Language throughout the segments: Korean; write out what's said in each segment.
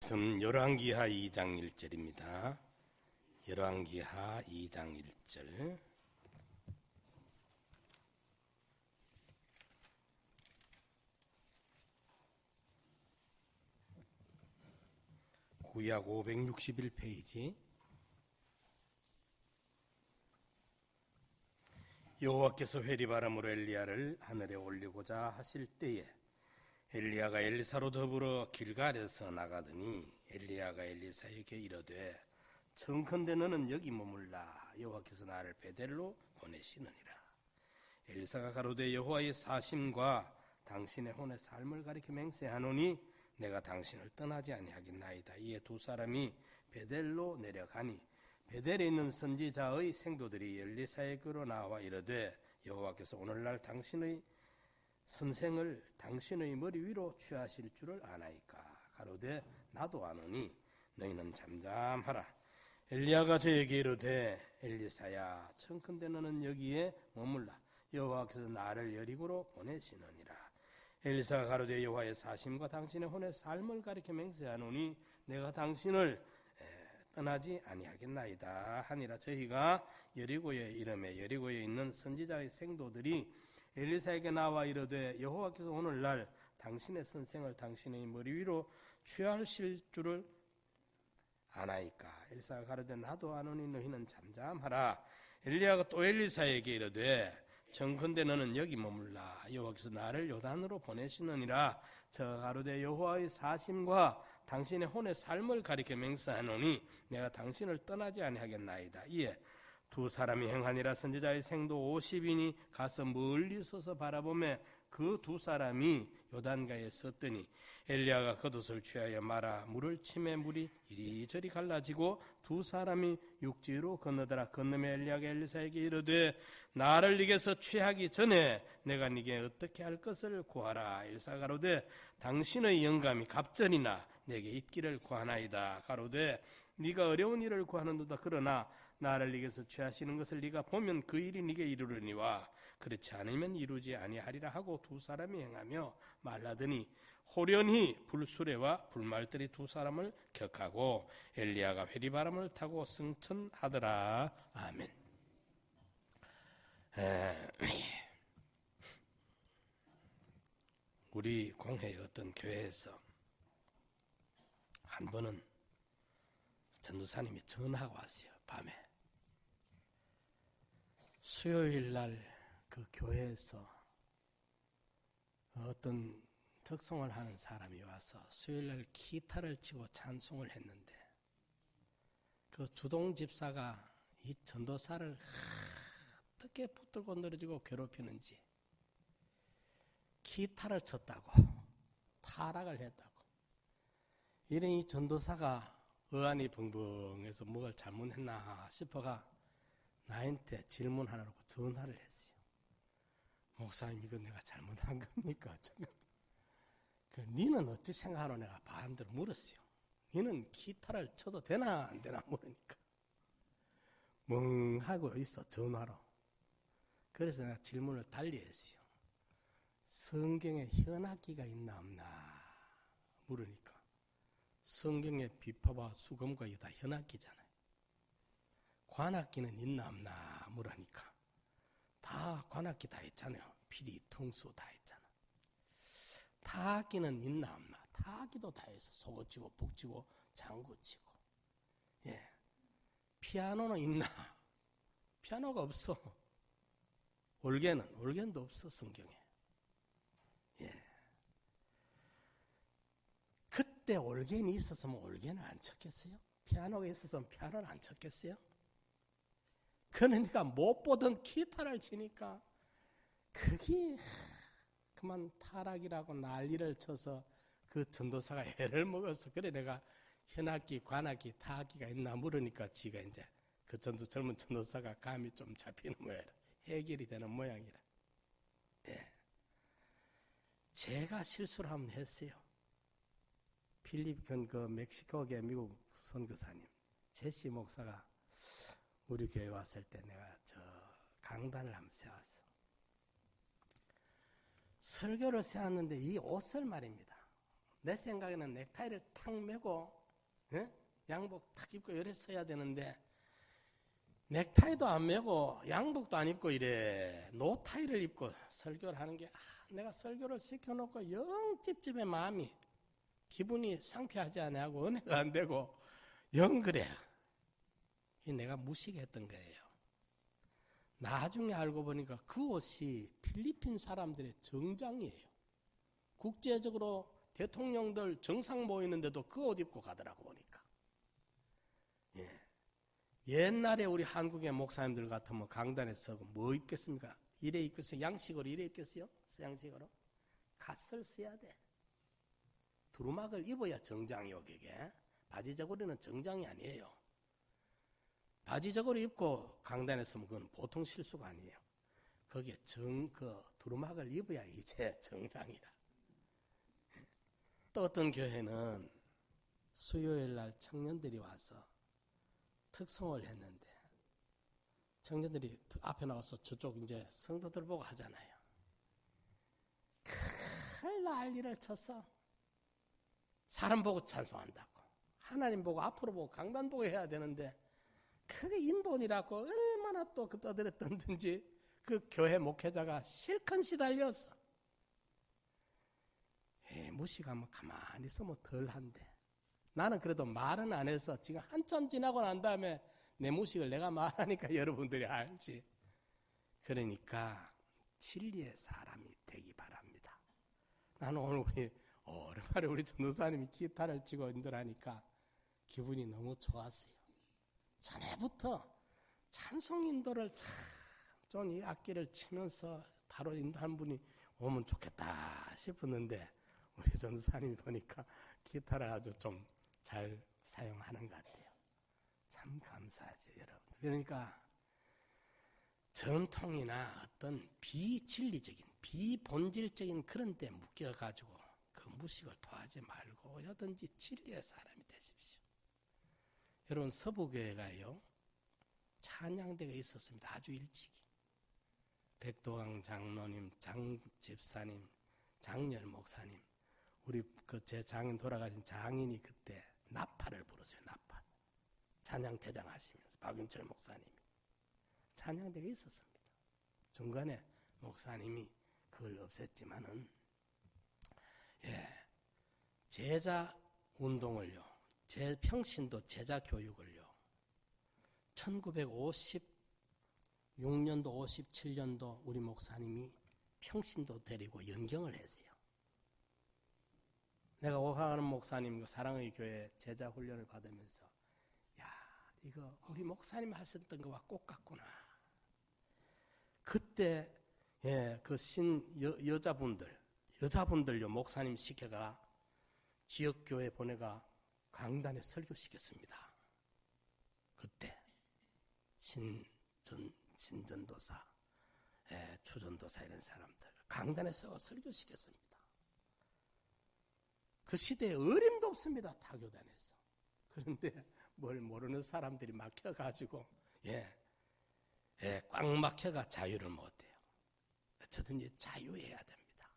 열왕기하 2장 1절입니다. 열왕기하 2장 1절. 구약 561페이지. 여호와께서 회리바람으로 엘리야를 하늘에 올리고자 하실 때에 엘리야가 엘리사로 더불어 길갈에서 나가더니 엘리야가 엘리사에게 이르되 청컨대 너는 여기 머물라. 여호와께서 나를 베델로 보내시느니라. 엘리사가 가로되 여호와의 사심과 당신의 혼의 삶을 가리켜 맹세하노니 내가 당신을 떠나지 아니하겠나이다. 이에 두 사람이 베델로 내려가니 베델에 있는 선지자의 생도들이 엘리사에게로 나와 이르되 여호와께서 오늘날 당신의 선생을 당신의 머리 위로 취하실 줄을 아나이까. 가로되 나도 아노니 너희는 잠잠하라. 엘리야가 저에게 이르되 엘리사야 청컨대 너는 여기에 머물라. 여호와께서 나를 여리고로 보내시느니라. 엘리사가 가로되 여호와의 사심과 당신의 혼의 삶을 가리켜 맹세하노니 내가 당신을 떠나지 아니하겠나이다 하니라. 저희가 여리고에 이름에 여리고에 있는 선지자의 생도들이 엘리사에게 나와 이르되 여호와께서 오늘날 당신의 선생을 당신의 머리 위로 취하실 줄을 아나이까. 엘리사가 가로되 나도 아노니 너희는 잠잠하라. 엘리야가 또 엘리사에게 이르되 청컨대 너는 여기 머물라. 여호와께서 나를 요단으로 보내시느니라. 저가 가로되 여호와의 사심과 당신의 혼의 삶을 가리켜 맹세하노니 내가 당신을 떠나지 아니하겠나이다. 이에 두 사람이 행하니라. 선지자의 생도 50인이 가서 멀리 서서 바라보며 그 두 사람이 요단가에 섰더니 엘리야가 겉옷을 취하여 말아 물을 치매 물이 이리저리 갈라지고 두 사람이 육지로 건너더라. 건너며 엘리야가 엘리사에게 이르되 나를 네게서 취하기 전에 내가 네게 어떻게 할 것을 구하라. 엘리사가 가로되 당신의 영감이 갑절이나 내게 있기를 구하나이다. 가로되 네가 어려운 일을 구하는도다. 그러나 나를 네게서 취하시는 것을 네가 보면 그 일이 네게 이루려니와 그렇지 않으면 이루지 아니하리라 하고 두 사람이 행하며 말하더니 호련히 불수레와 불말들이 두 사람을 격하고 엘리야가 회리바람을 타고 승천하더라. 아멘. 우리 공회의 어떤 교회에서 한 번은 전도사님이 전화가 왔어요. 밤에. 수요일 날 그 교회에서 어떤 특송을 하는 사람이 와서 수요일 날 기타를 치고 찬송을 했는데 그 주동 집사가 이 전도사를 어떻게 붙들고 늘어지고 괴롭히는지 기타를 쳤다고 타락을 했다고. 이런 이 전도사가 어안이 벙벙해서 뭘 잘못했나 싶어가 나한테 질문하라고 전화를 했어요. 목사님 이거 내가 잘못한 겁니까? 니는 어찌 생각하노? 내가 반대로 물었어요. 니는 기타를 쳐도 되나 안 되나 물으니까 멍하고 있어. 전화로. 그래서 내가 질문을 달리 했어요. 성경에 현악기가 있나 없나 물으니까 성경에 비파와 수금과 이거 다 현악기잖아요. 관악기는 있나 없나 물으니까 다 관악기 다 있잖아요. 피리, 통수 다 있잖아. 타악기는 있나 없나? 타악기도 다 있어. 소고치고 북치고 장구치고. 예. 피아노는 있나? 피아노가 없어. 올겐도 없어 성경에. 예. 그때 올겐이 있었으면 올겐을 안 쳤겠어요? 피아노가 있었으면 피아노를 안 쳤겠어요? 그러니까 못 보던 기타를 치니까 그게 그만 타락이라고 난리를 쳐서 그 전도사가 애를 먹어서 그래 내가 현악기, 관악기, 타악기가 있나 물으니까 지가 이제 그 젊은 전도사가 감이 좀 잡히는 모양이라 해결이 되는 모양이라. 예. 제가 실수를 한번 했어요. 필리핀 그 멕시코계 미국 선교사님 제시 목사가 우리 교회 왔을 때 내가 저 강단을 한번 세웠어. 설교를 세웠는데 이 옷을 말입니다. 내 생각에는 넥타이를 탁 매고 양복 탁 입고 이래 서야 되는데 넥타이도 안 매고 양복도 안 입고 이래 노타이를 입고 설교를 하는 게 내가 설교를 시켜놓고 영 찝찝해 마음이 기분이 상쾌하지 않아 하고 은혜가 안 되고 영 그래. 내가 무식했던 거예요. 나중에 알고 보니까 그 옷이 필리핀 사람들의 정장이에요. 국제적으로 대통령들 정상 모이는데도 그 옷 입고 가더라고 보니까. 옛날에 우리 한국의 목사님들 같으면 강단에 서고 뭐 입겠습니까? 이래 입겠어요? 양식으로 이래 입겠어요? 서양식으로? 갓을 써야 돼. 두루마기를 입어야 정장이요, 그게. 바지 저고리는 정장이 아니에요. 바지 저고리 입고 강단에 서면 그건 보통 실수가 아니에요. 거기에 두루마기를 입어야 이제 정장이라. 또 어떤 교회는 수요일 날 청년들이 와서 특송을 했는데 청년들이 앞에 나와서 저쪽 이제 성도들 보고 하잖아요. 큰 난리를 쳐서 사람 보고 찬송한다고 하나님 보고 앞으로 보고 강단 보고 해야 되는데 그게 인본이라고 얼마나 또 떠들었던지 그 교회 목회자가 실컷 시달려서 무식하면 가만히 있으면 덜한데 나는 그래도 말은 안 해서 지금 한참 지나고 난 다음에 내 무식을 내가 말하니까 여러분들이 알지. 그러니까 진리의 사람이 되기 바랍니다. 나는 오늘 오랜만에 우리 전도사님이 기타를 치고 인도하니까 기분이 너무 좋았어요. 전에부터 찬송 인도를 좀 이 악기를 치면서 바로 인도한 분이 오면 좋겠다 싶었는데 우리 전도사님이 보니까 기타를 아주 좀 잘 사용하는 것 같아요. 참 감사하죠, 여러분. 그러니까 전통이나 어떤 비진리적인, 비본질적인 그런 데 묶여가지고 그 무식을 토하지 말고 어디든지 진리의 사람이 되십시오. 여러분 서부교회가요 찬양대가 있었습니다. 아주 일찍이. 백도강 장로님, 장집사님, 장렬 목사님, 우리 제 장인 돌아가신 장인이 그때 나팔을 불었어요. 나팔. 찬양대장 하시면서 박윤철 목사님이 찬양대가 있었습니다. 중간에 목사님이 그걸 없앴지만은 제자 운동을요, 평신도 제자 교육을요 1956년도 57년도 우리 목사님이 평신도 데리고 연경을 했어요. 내가 오하는 목사님 사랑의 교회 제자 훈련을 받으면서 이거 우리 목사님 하셨던 거와 꼭 같구나. 그때 그 여자분들요 목사님 시켜가 지역교회 보내가 강단에 설교시켰습니다. 그때 신전도사, 추전도사 이런 사람들 강단에서 설교시켰습니다. 그 시대에 어림도 없습니다. 타교단에서. 그런데 뭘 모르는 사람들이 막혀가지고 꽉 막혀가 자유를 못해요. 어쩌든지 자유해야 됩니다.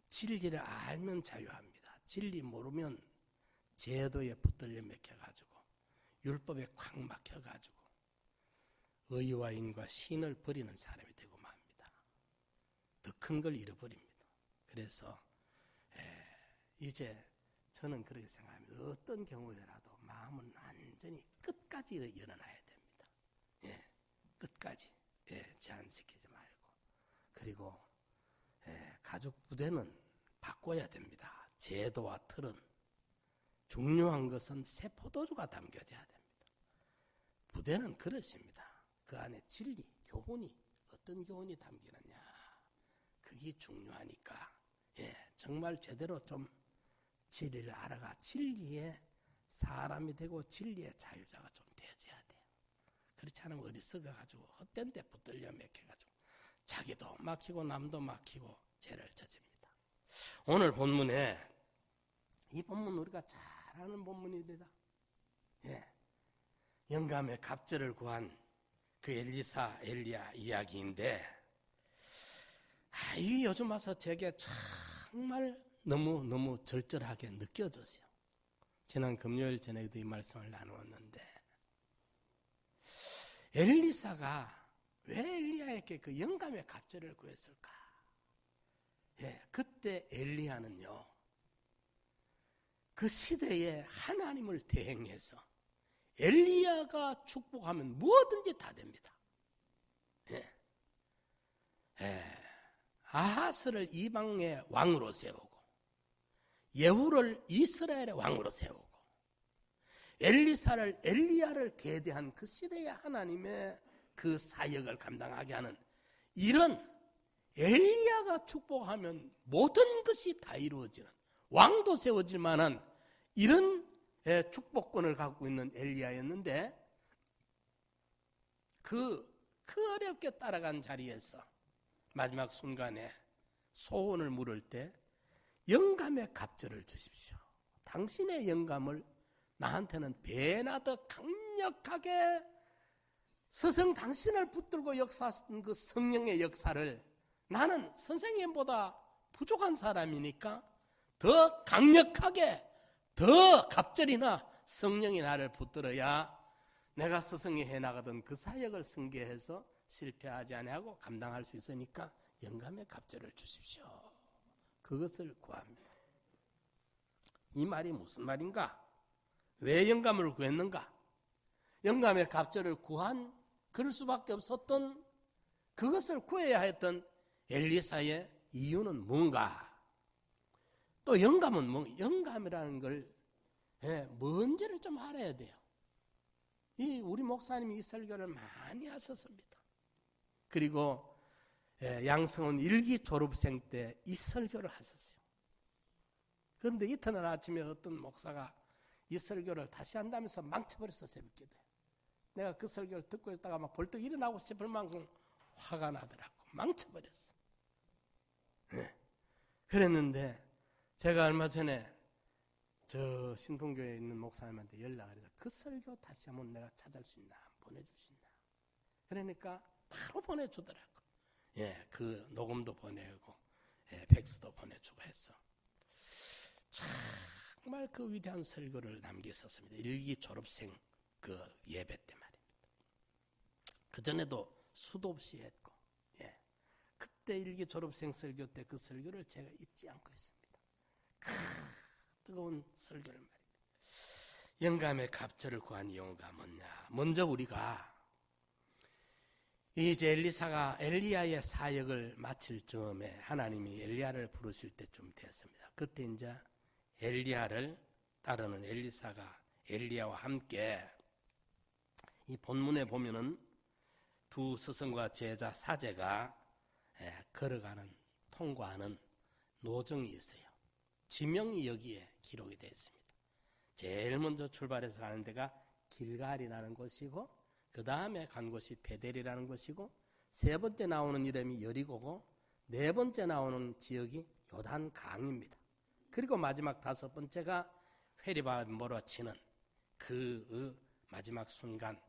진리를 알면 자유합니다. 진리 모르면 제도에 붙들려 맥혀가지고 율법에 꽉 막혀가지고 의와 인과 신을 버리는 사람이 되고 맙니다. 더 큰 걸 잃어버립니다. 그래서 이제 저는 그렇게 생각합니다. 어떤 경우더라도 마음은 완전히 끝까지 열어놔야 됩니다. 끝까지 제한시키지 말고. 그리고 가족 부대는 바꿔야 됩니다. 제도와 틀은. 중요한 것은 새 포도주가 담겨져야 됩니다. 부대는 그렇습니다. 그 안에 진리, 교훈이 어떤 교훈이 담기느냐 그게 중요하니까 정말 제대로 좀 진리를 알아가 진리의 사람이 되고 진리의 자유자가 좀 되어져야 돼요. 그렇지 않으면 어리석어가지고 헛된 데 붙들려 맥혀가지고 자기도 막히고 남도 막히고 죄를 저집니다. 오늘 본문에 이 본문 우리가 잘 아는 본문입니다. 영감의 갑절을 구한 그 엘리야 이야기인데 이 요즘 와서 제게 정말 너무 절절하게 느껴졌어요. 지난 금요일 전에도 이 말씀을 나누었는데 엘리사가 왜 엘리야에게 그 영감의 갑절을 구했을까? 그때 엘리야는요, 그 시대에 하나님을 대행해서 엘리야가 축복하면 무엇든지 다 됩니다. 아하스를 이방의 왕으로 세우고 예후를 이스라엘의 왕으로 세우고 엘리야를 계대한 그 시대의 하나님의 그 사역을 감당하게 하는 이런 엘리야가 축복하면 모든 것이 다 이루어지는 왕도 세워질 만한 이런 축복권을 갖고 있는 엘리야였는데 그 어렵게 따라간 자리에서 마지막 순간에 소원을 물을 때 영감의 갑절을 주십시오. 당신의 영감을 나한테는 배나 더 강력하게 스승 당신을 붙들고 역사하신 그 성령의 역사를 나는 선생님보다 부족한 사람이니까 더 강력하게 더 갑절이나 성령이 나를 붙들어야 내가 스승이 해나가던 그 사역을 승계해서 실패하지 아니하고 감당할 수 있으니까 영감의 갑절을 주십시오. 그것을 구합니다. 이 말이 무슨 말인가? 왜 영감을 구했는가? 영감의 갑절을 구한 그럴 수밖에 없었던 그것을 구해야 했던 엘리사의 이유는 뭔가? 또 영감은 영감이라는 걸 뭔지를 좀 알아야 돼요. 우리 목사님이 이 설교를 많이 하셨습니다. 그리고 양성원 일기 졸업생 때 이 설교를 하셨어요. 그런데 이튿날 아침에 어떤 목사가 이 설교를 다시 한다면서 망쳐버렸어. 새벽기도에. 내가 그 설교를 듣고 있다가 막 벌떡 일어나고 싶을 만큼 화가 나더라고. 망쳐버렸어. 그랬는데 제가 얼마 전에 저 신통교회에 있는 목사님한테 연락을 해서 그 설교 다시 한번 내가 찾을 수 있나 보내줄 수 있나. 그러니까 바로 보내주더라고. 그 녹음도 보내고 팩스도 보내주고 했어. 정말 그 위대한 설교를 남겼었습니다. 일기 졸업생 그 예배 때 말입니다. 그 전에도 수도 없이 했고, 그때 일기 졸업생 설교 때 그 설교를 제가 잊지 않고 있습니다. 뜨거운 설교를 말입니다. 영감의 갑절을 구한 이유가 뭐냐? 먼저 우리가 이제 엘리사가 엘리야의 사역을 마칠 즈음에 하나님이 엘리야를 부르실 때쯤 되었습니다. 그때 이제 엘리야를 따르는 엘리사가 엘리야와 함께 이 본문에 보면은 두 스승과 제자 사제가 걸어가는 통과하는 노정이 있어요. 지명이 여기에 기록이 되어 있습니다. 제일 먼저 출발해서 가는 데가 길갈이라는 곳이고 그 다음에 간 곳이 베델이라는 곳이고 세 번째 나오는 이름이 여리고고 네 번째 나오는 지역이 요단강입니다. 그리고 마지막 다섯 번째가 회리바 몰아치는 그 마지막 순간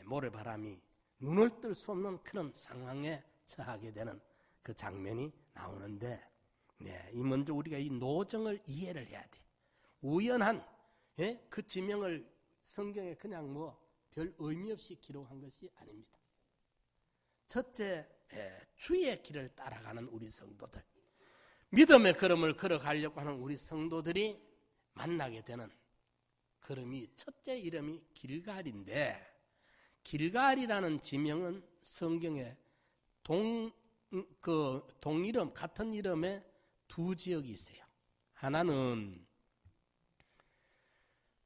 모래바람이 눈을 뜰 수 없는 그런 상황에 처하게 되는 그 장면이 나오는데 이 먼저 우리가 이 노정을 이해를 해야 돼. 우연한 그 지명을 성경에 그냥 별 의미 없이 기록한 것이 아닙니다. 첫째, 주의 길을 따라가는 우리 성도들, 믿음의 걸음을 걸어가려고 하는 우리 성도들이 만나게 되는 걸음이 첫째 이름이 길갈인데 길갈이라는 지명은 성경에 동이름 같은 이름의 두 지역이 있어요. 하나는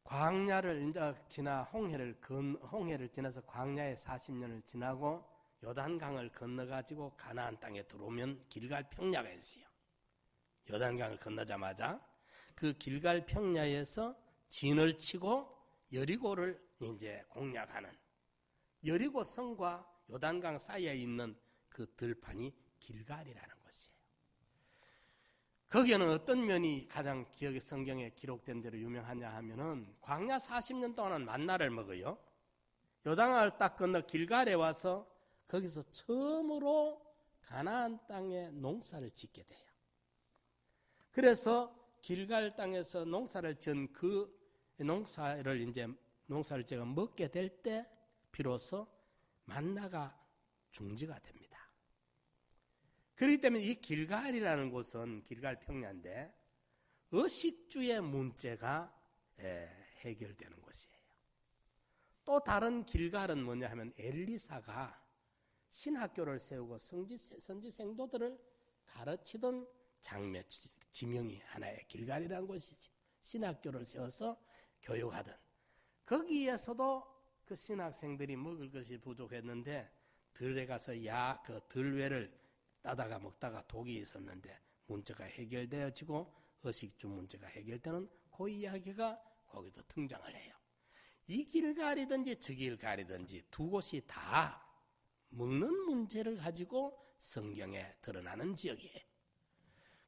광야를 이제 지나 홍해를 지나서 광야에 40년을 지나고 요단강을 건너가지고 가나안 땅에 들어오면 길갈 평야가 있어요. 요단강을 건너자마자 그 길갈 평야에서 진을 치고 여리고를 이제 공략하는 여리고 성과 요단강 사이에 있는 그 들판이 길갈이라는 곳이에요. 거기에는 어떤 면이 가장 기억의 성경에 기록된 대로 유명하냐 하면은 광야 40년 동안은 만나를 먹어요. 요단강을 딱 건너 길갈에 와서 거기서 처음으로 가나안 땅에 농사를 짓게 돼요. 그래서 길갈 땅에서 농사를 지은 그 농사를 제가 먹게 될 때 비로소 만나가 중지가 됩니다. 그렇기 때문에 이 길갈이라는 곳은 길갈 평야인데 의식주의 문제가 해결되는 곳이에요. 또 다른 길갈은 뭐냐 하면 엘리사가 신학교를 세우고 선지 생도들을 가르치던 지명이 하나의 길갈이라는 곳이죠. 신학교를 세워서 교육하던. 거기에서도 그 신학생들이 먹을 것이 부족했는데 들에 가서 그 들외를 따다가 먹다가 독이 있었는데 문제가 해결되어지고 의식주 문제가 해결되는 그 이야기가 거기도 등장을 해요. 이 길갈이든지 저 길갈이든지 두 곳이 다 먹는 문제를 가지고 성경에 드러나는 지역이에요.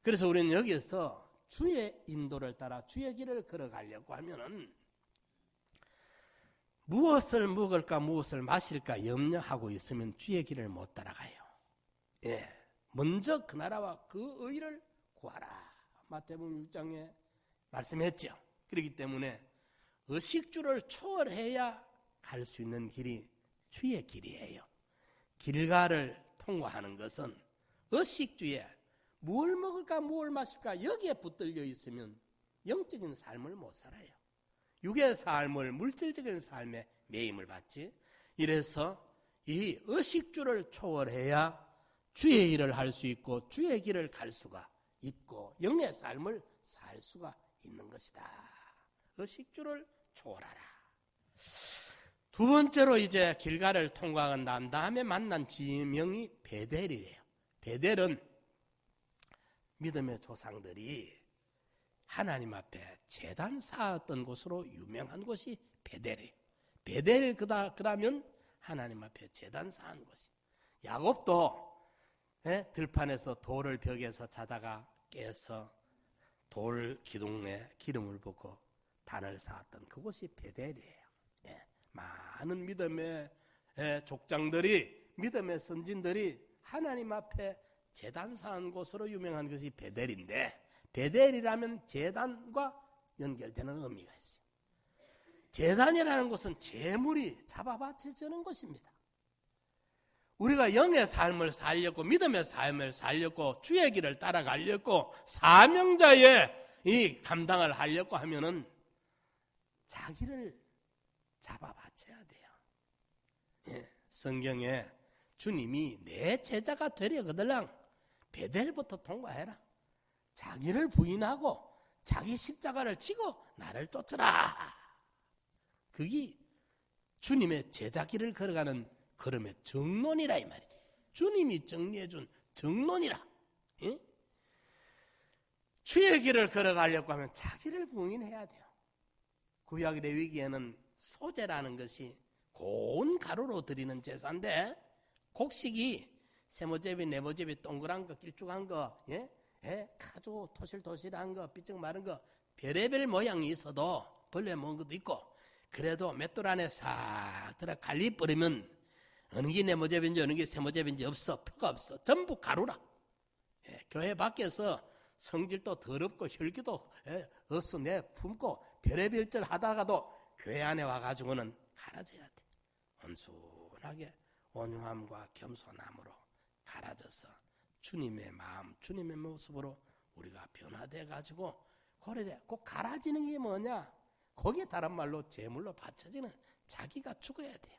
그래서 우리는 여기서 주의 인도를 따라 주의 길을 걸어가려고 하면은 무엇을 먹을까 무엇을 마실까 염려하고 있으면 주의 길을 못 따라가요. 먼저 그 나라와 그 의를 구하라. 마태복음 6장에 말씀했죠. 그렇기 때문에 의식주를 초월해야 갈 수 있는 길이 주의 길이에요. 길가를 통과하는 것은 의식주에 뭘 먹을까 뭘 마실까 여기에 붙들려 있으면 영적인 삶을 못 살아요. 육의 삶을 물질적인 삶에 매임을 받지. 이래서 이 의식주를 초월해야 주의 일을 할 수 있고 주의 길을 갈 수가 있고 영의 삶을 살 수가 있는 것이다. 의식주를 초월하라. 두 번째로 이제 길가를 통과한 난 다음에 만난 지명이 베델이에요. 베델은 믿음의 조상들이 하나님 앞에 제단 쌓았던 곳으로 유명한 곳이 베델이에요. 베델 그러면 하나님 앞에 제단 쌓은 곳이. 야곱도 들판에서 돌을 벽에서 자다가 깨서 돌 기둥에 기름을 붓고 단을 쌓았던 그곳이 베델이에요. 많은 믿음의 족장들이 믿음의 선진들이 하나님 앞에 제단 쌓은 곳으로 유명한 것이 베델인데 베델이라면 제단과 연결되는 의미가 있어요. 제단이라는 것은 제물이 잡아바쳐지는 곳입니다. 우리가 영의 삶을 살려고 믿음의 삶을 살려고 주의 길을 따라가려고 사명자의 이 감당을 하려고 하면은 자기를 잡아바쳐야 돼요. 성경에 주님이 내 제자가 되려거들랑 베델부터 통과해라. 자기를 부인하고 자기 십자가를 지고 나를 쫓으라. 그게 주님의 제자 길을 걸어가는 걸음의 정론이라 이 말이죠. 주님이 정리해준 정론이라. 주의 길을 걸어가려고 하면 자기를 부인해야 돼요. 구약 레위기에는 소제라는 것이 고운 가루로 드리는 제사인데 곡식이 세모제비 네모제비 동그란 거 길쭉한 거 아주 토실토실한 거 삐쩍 마른 거 별의별 모양이 있어도 벌레 먹은 것도 있고 그래도 맷돌 안에 싹 들어 갈리 버리면 어느 게 네모제비인지 어느 게 세모제비인지 없어. 표가 없어. 전부 가루라. 교회 밖에서 성질도 더럽고 혈기도 어수내 품고 별의별절 하다가도 교회 안에 와가지고는 갈아져야 돼. 온순하게 온유함과 겸손함으로 갈아져서 주님의 마음, 주님의 모습으로 우리가 변화돼가지고 그래 꼭 갈아지는 게 뭐냐? 거기에 다른 말로 제물로 바쳐지는 자기가 죽어야 돼요.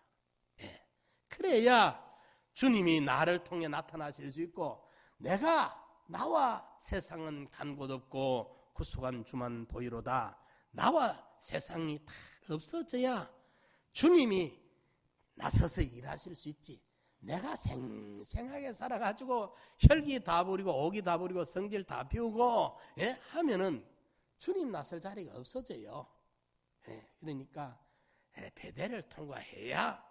그래야 주님이 나를 통해 나타나실 수 있고 나와 세상은 간 곳 없고 구속한 주만 보이로다. 나와 세상이 다 없어져야 주님이 나서서 일하실 수 있지. 내가 생생하게 살아가지고 혈기 다 부리고 오기 다 부리고 성질 다 피우고 하면은 주님 나설 자리가 없어져요. 그러니까 베델을 통과해야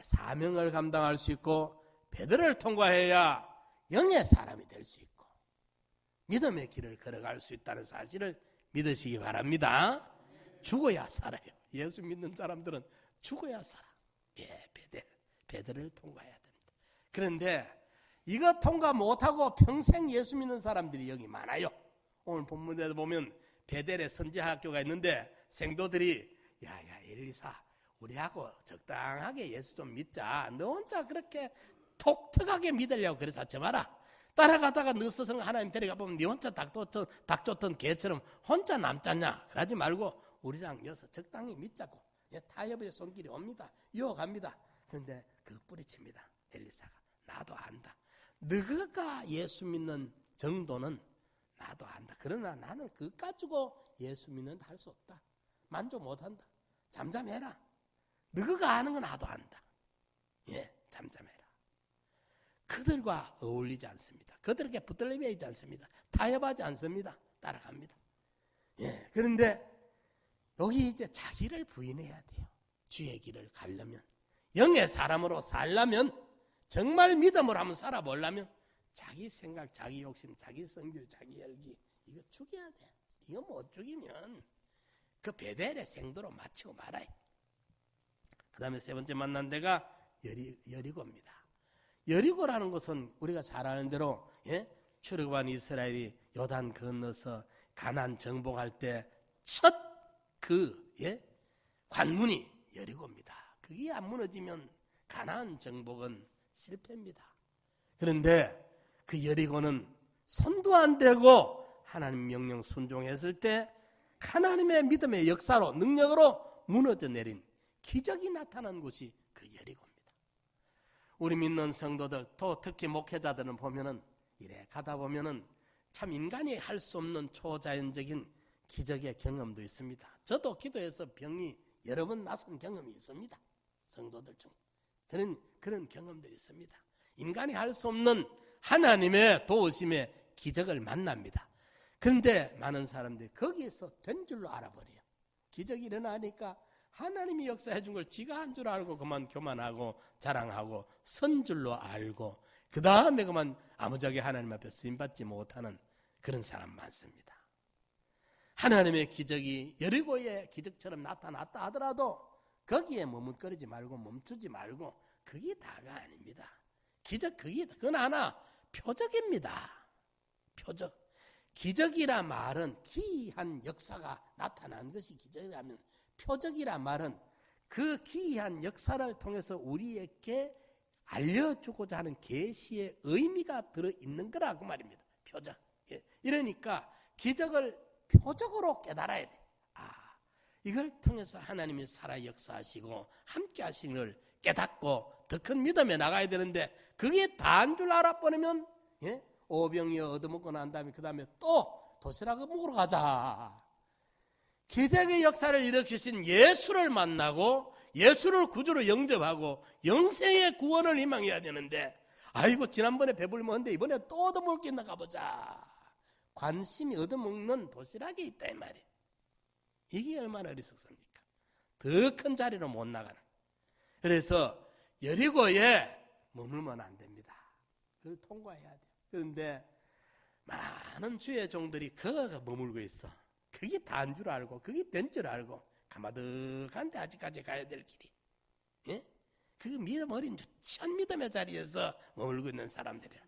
사명을 감당할 수 있고 베델을 통과해야 영의 사람이 될 수 있고 믿음의 길을 걸어갈 수 있다는 사실을 믿으시기 바랍니다. 죽어야 살아요. 예수 믿는 사람들은 죽어야 살아. 베델을 통과해야 됩니다. 그런데 이거 통과 못하고 평생 예수 믿는 사람들이 여기 많아요. 오늘 본문에도 보면 베델에 선지학교가 있는데 생도들이 야야 엘리사 우리하고 적당하게 예수 좀 믿자. 너 혼자 그렇게 독특하게 믿으려고 그래서 하지 마라. 따라가다가 너 스승 하나님 데려가 보면 네 혼자 닭 쫓던 개처럼 혼자 남잖냐. 그러지 말고 우리랑 여기서 적당히 믿자고. 타협의 손길이 옵니다. 유혹합니다. 그런데 그 뿌리칩니다. 엘리사가. 나도 안다. 너가 예수 믿는 정도는 나도 안다. 그러나 나는 그것 가지고 예수 믿는다 할 수 없다. 만족 못한다. 잠잠해라. 너가 아는 건 나도 안다. 잠잠해라. 그들과 어울리지 않습니다. 그들에게 붙들려 매이지 않습니다. 타협하지 않습니다. 따라갑니다. 그런데 여기 이제 자기를 부인해야 돼요. 주의 길을 가려면, 영의 사람으로 살려면, 정말 믿음으로 한번 살아보려면 자기 생각, 자기 욕심, 자기 성질, 자기 열기 이거 죽여야 돼. 이거 못 죽이면 그 베델의 생도로 마치고 말아요. 그 다음에 세 번째 만난 데가 여리고입니다. 여리고라는 것은 우리가 잘 아는 대로 출애굽한 이스라엘이 요단 건너서 가나안 정복할 때 첫 관문이 여리고입니다. 그게 안 무너지면 가나안 정복은 실패입니다. 그런데 그 여리고는 손도 안 대고 하나님 명령 순종했을 때 하나님의 믿음의 역사로 능력으로 무너져 내린 기적이 나타난 곳이 그 여리고입니다. 우리 믿는 성도들 또 특히 목회자들은 보면은 이래 가다 보면은 참 인간이 할 수 없는 초자연적인 기적의 경험도 있습니다. 저도 기도해서 병이 여러 번 나선 경험이 있습니다. 성도들 중 그런 경험들이 있습니다. 인간이 할 수 없는 하나님의 도우심의 기적을 만납니다. 그런데 많은 사람들이 거기에서 된 줄로 알아버려요. 기적이 일어나니까 하나님이 역사해 준 걸 지가 한 줄 알고 그만 교만하고 자랑하고 선 줄로 알고 그 다음에 그만 아무짝에 하나님 앞에 쓰임받지 못하는 그런 사람 많습니다. 하나님의 기적이 여리고의 기적처럼 나타났다 하더라도 거기에 머뭇거리지 말고 멈추지 말고 그게 다가 아닙니다. 기적 그건 하나 표적입니다. 표적. 기적이라 말은 기이한 역사가 나타난 것이 기적이라면 표적이라 말은 그 기이한 역사를 통해서 우리에게 알려주고자 하는 계시의 의미가 들어있는 거라고 말입니다. 표적. 이러니까 기적을 표적으로 깨달아야 돼. 이걸 통해서 하나님이 살아 역사하시고 함께 하시는 걸 깨닫고 더 큰 믿음에 나가야 되는데 그게 다인 줄 알아버리면 오병이어 얻어먹고 난 다음에 그 다음에 또 도시락을 먹으러 가자. 기적의 역사를 일으키신 예수를 만나고 예수를 구주로 영접하고 영생의 구원을 희망해야 되는데 아이고 지난번에 배불리면 이번에 또 얻어먹을 게 있나 가보자. 관심이 얻어먹는 도시락이 있다 이 말이에요. 이게 얼마나 어리석습니까? 더 큰 자리로 못 나가는. 그래서 여리고에 머물면 안 됩니다. 그걸 통과해야 돼요. 그런데 많은 주의 종들이 거기 머물고 있어. 그게 다인 줄 알고 그게 된 줄 알고 가마득한데 아직까지 가야 될 길이. 그 믿음 어린 유치한 믿음의 자리에서 머물고 있는 사람들이야.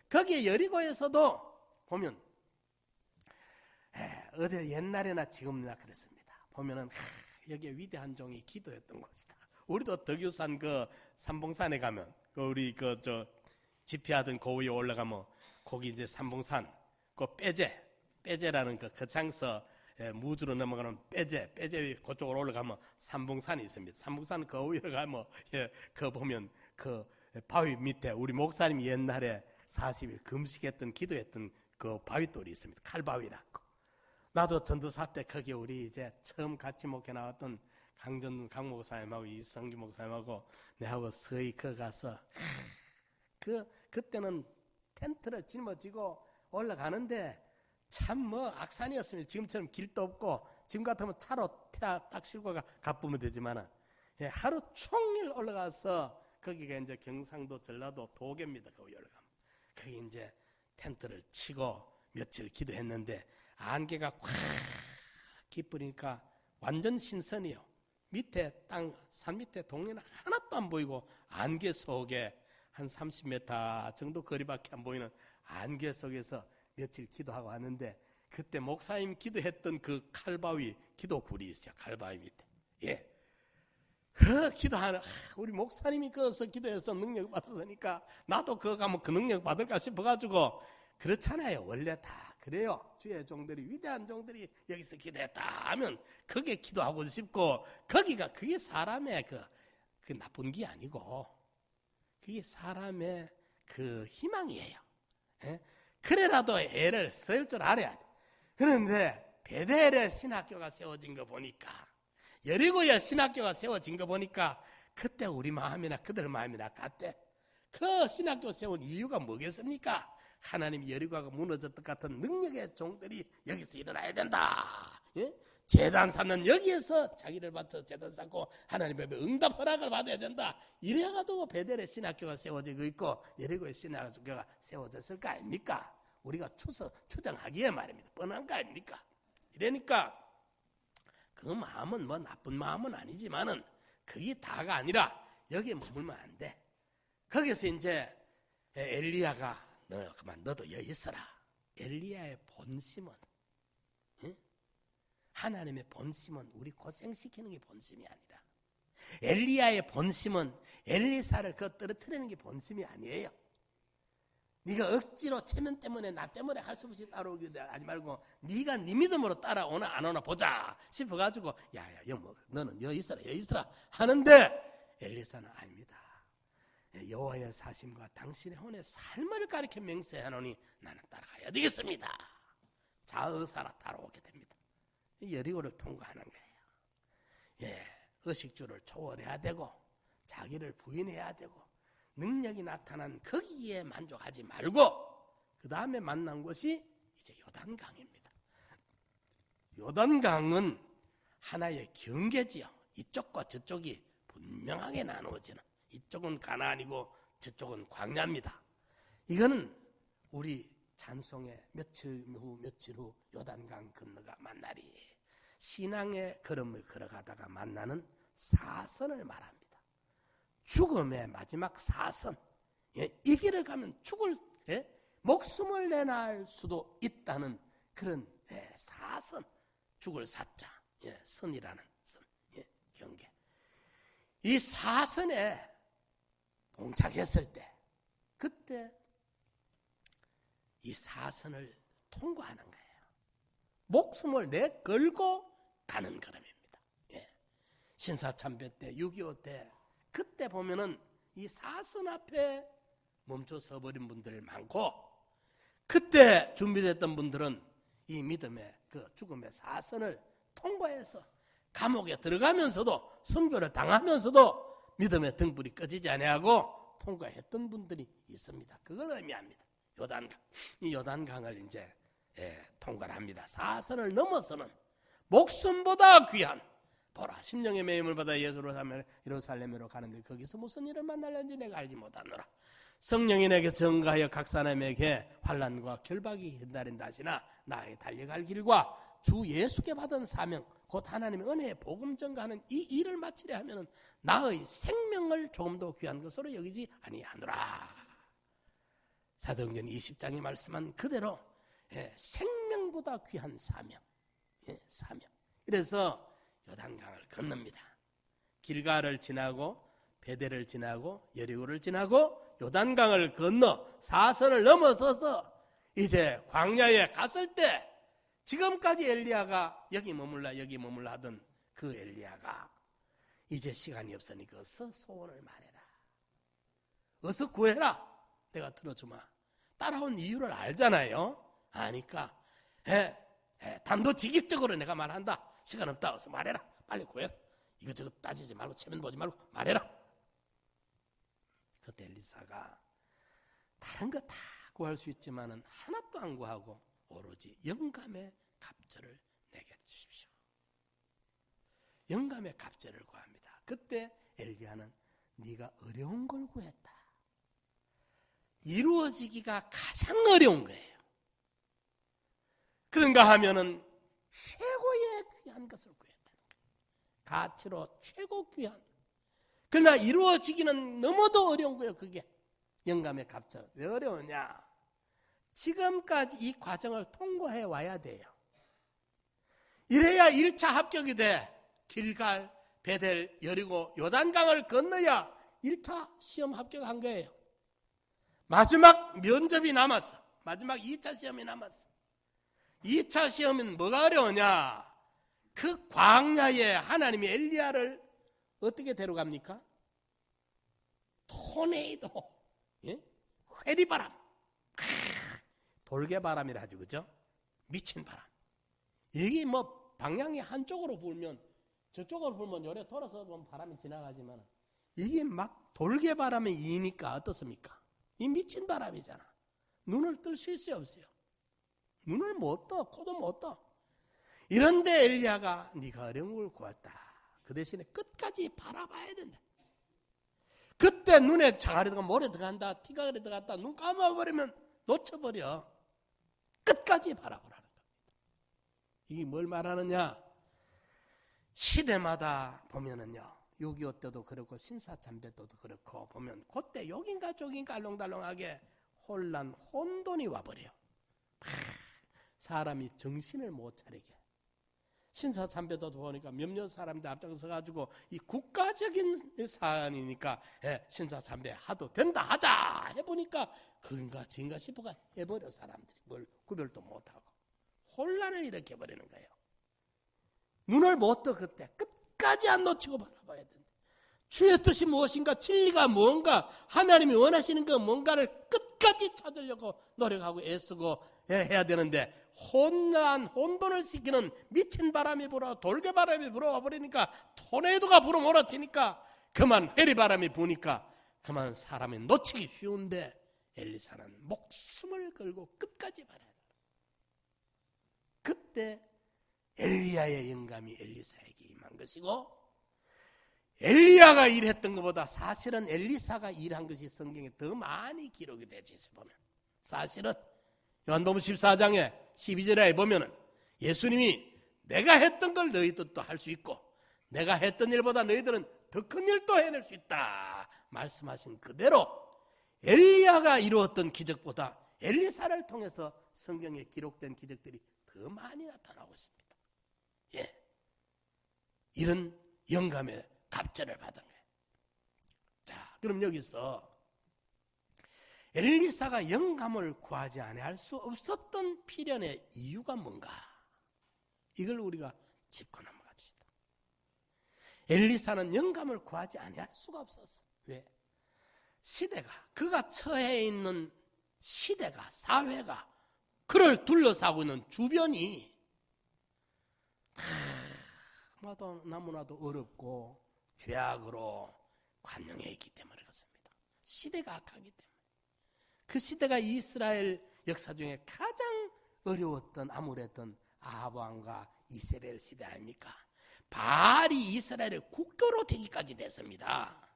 거기에 여리고에서도 보면 어디 옛날에나 지금이나 그렇습니다. 보면은 여기에 위대한 종이 기도했던 곳이다. 우리도 덕유산 그 삼봉산에 가면 우리 집회하던 그 위에 올라가면 거기 이제 삼봉산 그 빼제라는 그 거창서 무주로 넘어가는 빼제 그쪽으로 올라가면 삼봉산이 있습니다. 삼봉산 그 위에 가면 그 보면 그 바위 밑에 우리 목사님이 옛날에 40일 금식했던 기도했던 그 바위돌이 있습니다. 칼바위라고. 나도 전도사 때 거기 우리 이제 처음 같이 목회 나왔던 강전준 강 목사님하고 이성규 목사님하고 내하고 서희 거 가서 그때는 텐트를 짊어지고 올라가는데 참 악산이었습니다. 지금처럼 길도 없고 지금 같으면 차로 딱 싣고 가보면 되지만은 하루 종일 올라가서 거기가 이제 경상도 전라도 도계입니다. 거기 올라가면 거기 이제 텐트를 치고 며칠 기도했는데 안개가 콱 깊으니까 완전 신선해요. 밑에 산 밑에 동네는 하나도 안 보이고 안개 속에 한 30m 정도 거리밖에 안 보이는 안개 속에서 며칠 기도하고 왔는데 그때 목사님 기도했던 그 칼바위 기도굴이 있어요. 칼바위 밑에. 예. 그 기도하는 우리 목사님이 거기서 기도해서 능력 받았으니까 나도 그거 가면 그 능력 받을까 싶어가지고 그렇잖아요. 원래 다 그래요. 주의 종들이 위대한 종들이 여기서 기도했다 하면 그게 기도하고 싶고 그게 사람의 그 나쁜 게 아니고 그게 사람의 그 희망이에요. 예? 그래라도 애를 쓸 줄 알아야 돼. 그런데 베델의 신학교가 세워진 거 보니까 여리고의 신학교가 세워진 거 보니까 그때 우리 마음이나 그들 마음이나 같대. 그 신학교 세운 이유가 뭐겠습니까? 하나님이 여리고가 무너졌던 같은 능력의 종들이 여기서 일어나야 된다. 예? 제단 쌓는 여기에서 자기를 바쳐 제단 쌓고 하나님의 응답 허락을 받아야 된다. 이래가지고 베델의 신학교가 세워지고 있고 여리고의 신학교가 세워졌을 거 아닙니까? 우리가 추정하기에 말입니다. 뻔한 거 아닙니까? 이러니까 그 마음은 뭐 나쁜 마음은 아니지만은 그게 다가 아니라 여기에 머물면 안 돼. 거기서 이제 엘리야가 너도 여기 있어라. 엘리야의 본심은 하나님의 본심은 우리 고생시키는 게 본심이 아니라 엘리야의 본심은 엘리사를 떨어뜨리는 게 본심이 아니에요. 네가 억지로 체면 때문에 나 때문에 할 수 없이 따라오게 하지 말고 네가 네 믿음으로 따라오나 안 오나 보자 싶어가지고 야야 너는 여기 있어라 하는데 엘리사는 아닙니다. 여호와의 사심과 당신의 혼의 삶을 가리켜 맹세하노니 나는 따라가야 되겠습니다. 자의사라 따라오게 됩니다. 여리고를 통과하는 거예요. 예, 의식주를 초월해야 되고 자기를 부인해야 되고 능력이 나타난 거기에 만족하지 말고 그 다음에 만난 곳이 이제 요단강입니다. 요단강은 하나의 경계지요. 이쪽과 저쪽이 분명하게 나누어지는, 이쪽은 가나안이고 저쪽은 광야입니다. 이거는 우리 찬송의 며칠 후 요단강 건너가 만나리, 신앙의 걸음을 걸어가다가 만나는 사선을 말합니다. 죽음의 마지막 사선. 이 길을 가면 목숨을 내놔할 수도 있다는 그런 사선. 죽을 사자. 선이라는 선. 경계. 이 사선에 봉착했을 때 그때 이 사선을 통과하는 거예요. 목숨을 내걸고 가는 걸음입니다. 신사참배 때 6.25 때 그때 보면은 이 사선 앞에 멈춰 서버린 분들 많고 그때 준비됐던 분들은 이 믿음의 그 죽음의 사선을 통과해서 감옥에 들어가면서도 선교를 당하면서도 믿음의 등불이 꺼지지 아니하고 통과했던 분들이 있습니다. 그걸 의미합니다. 요단강. 이 요단강을 이제 통과를 합니다. 사선을 넘어서는 목숨보다 귀한 보라 심령의 매임을 받아 예루살렘으로 가는데 거기서 무슨 일을 만날는지 내가 알지 못하노라. 성령이 내게 증거하여 각 사람에게 환난과 결박이 기다린다시나 나의 달려갈 길과 주 예수께 받은 사명 곧 하나님의 은혜의 복음 전가하는 이 일을 마치려 하면 나의 생명을 조금 더 귀한 것으로 여기지 아니하노라. 사도행전 20장이 말씀한 그대로 생명보다 귀한 사명. 사명. 그래서 요단강을 건넙니다. 길가를 지나고 베델을 지나고 여리고를 지나고 요단강을 건너 사선을 넘어서서 이제 광야에 갔을 때 지금까지 엘리야가 여기 머물라 하던 그 엘리야가 이제 시간이 없으니까 어서 소원을 말해라. 어서 구해라. 내가 들어주마. 따라온 이유를 알잖아요. 아니까 단도직입적으로 내가 말한다. 시간 없다. 어서 말해라. 빨리 구해라. 이것저것 따지지 말고 체면 보지 말고 말해라. 그때 엘리사가 다른 거 다 구할 수 있지만은 하나도 안 구하고 오로지 영감의 갑절을 내게 주십시오. 영감의 갑절을 구합니다. 그때 엘리야는 네가 어려운 걸 구했다. 이루어지기가 가장 어려운 거예요. 그런가 하면은 최고의 귀한 것을 구했다는 거예요. 가치로 최고 귀한. 그러나 이루어지기는 너무도 어려운 거예요. 그게 영감의 갑절. 왜 어려우냐? 지금까지 이 과정을 통과해 와야 돼요. 이래야 1차 합격이 돼. 길갈, 베델, 여리고, 요단강을 건너야 1차 시험 합격한 거예요. 마지막 면접이 남았어. 마지막 2차 시험이 남았어. 2차 시험은 뭐가 어려우냐? 그 광야에 하나님이 엘리야를 어떻게 데려갑니까? 토네이도, 예? 회리바람, 돌개바람이라 하죠, 그죠? 미친 바람. 여기 뭐 방향이 한쪽으로 불면 저쪽으로 불면 요래 돌아서 보면 바람이 지나가지만 이게 막 돌개바람이 이니까 어떻습니까? 이 미친 바람이잖아. 눈을 뜰 수 있어요, 없어요? 눈을 못 떠, 코도 못 떠. 이런데 엘리야가 네가 어려운 걸 구했다. 그 대신에 끝까지 바라봐야 된다. 그때 눈에 장아리 들어가 모래 들어간다, 티가 들어갔다, 눈 감아버리면 놓쳐버려. 끝까지 바라보라는 겁니다. 이게 뭘 말하느냐? 시대마다 보면은요, 6.25 때도 그렇고 신사참배 때도 그렇고 보면 그때 여긴가 저긴가 알롱달롱하게 혼란, 혼돈이 와버려요. 사람이 정신을 못 차리게. 신사참배도 보니까 몇몇 사람들 앞장서 가지고 이 국가적인 사안이니까 신사참배 하도 된다 하자 해보니까 그인가 저인가 싶어가 해버려. 사람들이 뭘 구별도 못하고 혼란을 일으켜버리는 거예요. 눈을 못 떠. 그때 끝까지 안 놓치고 바라봐야 된다. 주의 뜻이 무엇인가, 진리가 무언가, 하나님이 원하시는 그 뭔가를 끝까지 찾으려고 노력하고 애쓰고 해야 되는데 혼돈을 시키는 미친 바람이 불어, 돌개바람이 불어와 버리니까, 토네이도가 불어몰아치니까, 그만 회리바람이 부니까 그만 사람이 놓치기 쉬운데 엘리사는 목숨을 걸고 끝까지 바라야 돼요. 그때 엘리야의 영감이 엘리사에게 임한 것이고, 엘리야가 일했던 것보다 사실은 엘리사가 일한 것이 성경에 더 많이 기록이 되죠. 보면 사실은 요한복음 14장에 12절에 보면은 예수님이 내가 했던 걸 너희들도 할 수 있고 내가 했던 일보다 너희들은 더 큰 일도 해낼 수 있다 말씀하신 그대로 엘리야가 이루었던 기적보다 엘리사를 통해서 성경에 기록된 기적들이 더 많이 나타나고 있습니다. 예, 이런 영감의 갑절을 받은 거예요. 자, 그럼 여기서 엘리사가 영감을 구하지 아니할 수 없었던 필연의 이유가 뭔가? 이걸 우리가 짚고 넘어갑시다. 엘리사는 영감을 구하지 아니할 수가 없었어. 왜? 시대가, 그가 처해 있는 시대가, 사회가, 그를 둘러싸고 있는 주변이 너무나도 어렵고 죄악으로 관영해 있기 때문에 그렇습니다. 시대가 악하기 때문에. 그 시대가 이스라엘 역사 중에 가장 어려웠던, 암울했던 아합 왕과 이세벨 시대 아닙니까? 바알이 이스라엘의 국교로 되기까지 됐습니다.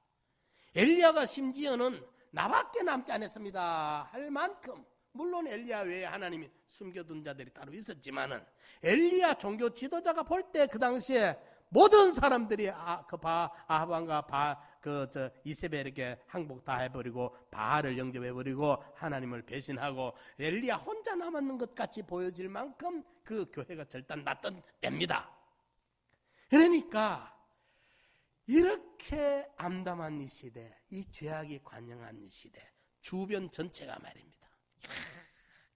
엘리야가 심지어는 나밖에 남지 않았습니다 할 만큼, 물론 엘리야 외에 하나님이 숨겨둔 자들이 따로 있었지만은 엘리야 종교 지도자가 볼 때 그 당시에 모든 사람들이 아합 왕과 이세벨에게 항복 다 해버리고 바알을 영접해버리고 하나님을 배신하고 엘리야 혼자 남았는 것 같이 보여질 만큼 그 교회가 절단났던 때입니다. 그러니까 이렇게 암담한 이 시대, 이 죄악이 관영한 이 시대, 주변 전체가 말입니다.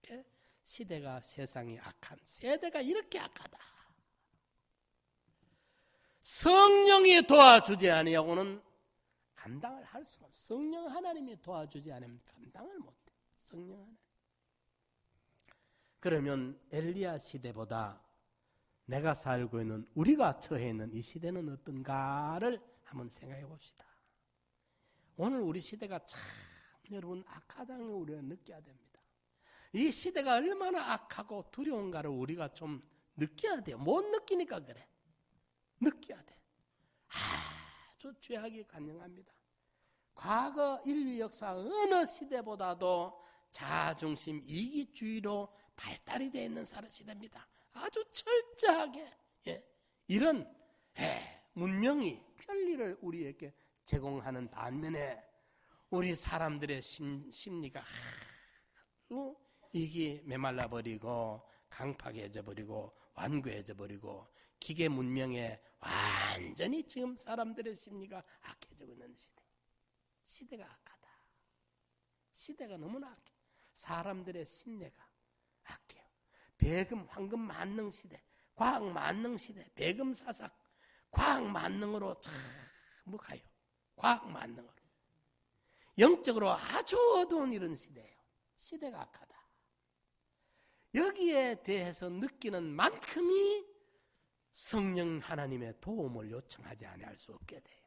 이렇게 시대가, 세상이 악한, 세대가 이렇게 악하다. 성령이 도와주지 아니하고는 감당을 할 수 없어요. 성령 하나님이 도와주지 않으면 감당을 못해. 성령 하나님. 그러면 엘리야 시대보다 내가 살고 있는, 우리가 처해 있는 이 시대는 어떤가를 한번 생각해 봅시다. 오늘 우리 시대가 참 여러분 악하다는 걸 우리가 느껴야 됩니다. 이 시대가 얼마나 악하고 두려운가를 우리가 좀 느껴야 돼요. 못 느끼니까 그래. 느껴야 돼. 아주 죄악이 관영합니다. 과거 인류 역사 어느 시대보다도 자아중심, 이기주의로 발달이 되어 있는 시대입니다. 아주 철저하게 이런 문명이 편리를 우리에게 제공하는 반면에 우리 사람들의 심리가 아주 이게 메말라 버리고 강팍해져 버리고 완고해져 버리고 기계 문명에 완전히 지금 사람들의 심리가 악해지고 있는 시대. 시대가 악하다. 시대가 너무나 악해. 사람들의 심리가 악해요. 배금, 황금 만능 시대, 과학 만능 시대, 배금 사상, 과학 만능으로 전부 가요. 과학 만능으로. 영적으로 아주 어두운 이런 시대예요. 시대가 악하다. 여기에 대해서 느끼는 만큼이 성령 하나님의 도움을 요청하지 아니할 수 없게 돼요.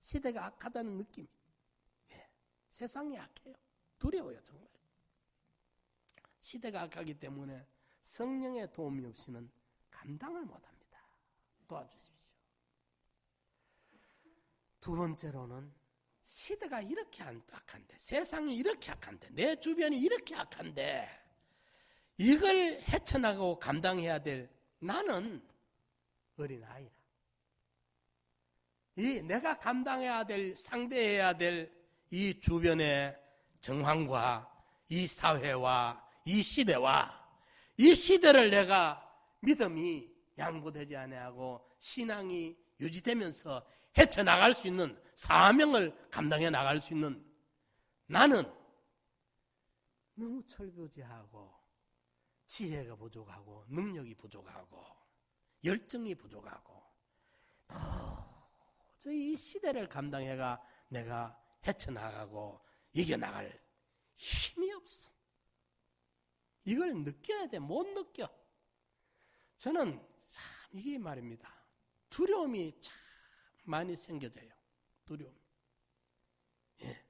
시대가 악하다는 느낌. 예, 세상이 악해요. 두려워요, 정말. 시대가 악하기 때문에 성령의 도움이 없이는 감당을 못합니다. 도와주십시오. 두 번째로는 시대가 이렇게 악한데, 세상이 이렇게 악한데, 내 주변이 이렇게 악한데 이걸 헤쳐나가고 감당해야 될 나는 어린아이라. 내가 감당해야 될, 상대해야 될 이 주변의 정황과 이 사회와 이 시대와 이 시대를 내가 믿음이 양보되지 아니하고 신앙이 유지되면서 헤쳐나갈 수 있는 사명을 감당해 나갈 수 있는 나는 너무 철부지하고 지혜가 부족하고 능력이 부족하고 열정이 부족하고 도저히 이 시대를 감당해가 내가 헤쳐나가고 이겨나갈 힘이 없어. 이걸 느껴야 돼. 못 느껴. 저는 참 이게 말입니다. 두려움이 참 많이 생겨져요. 두려움. 예.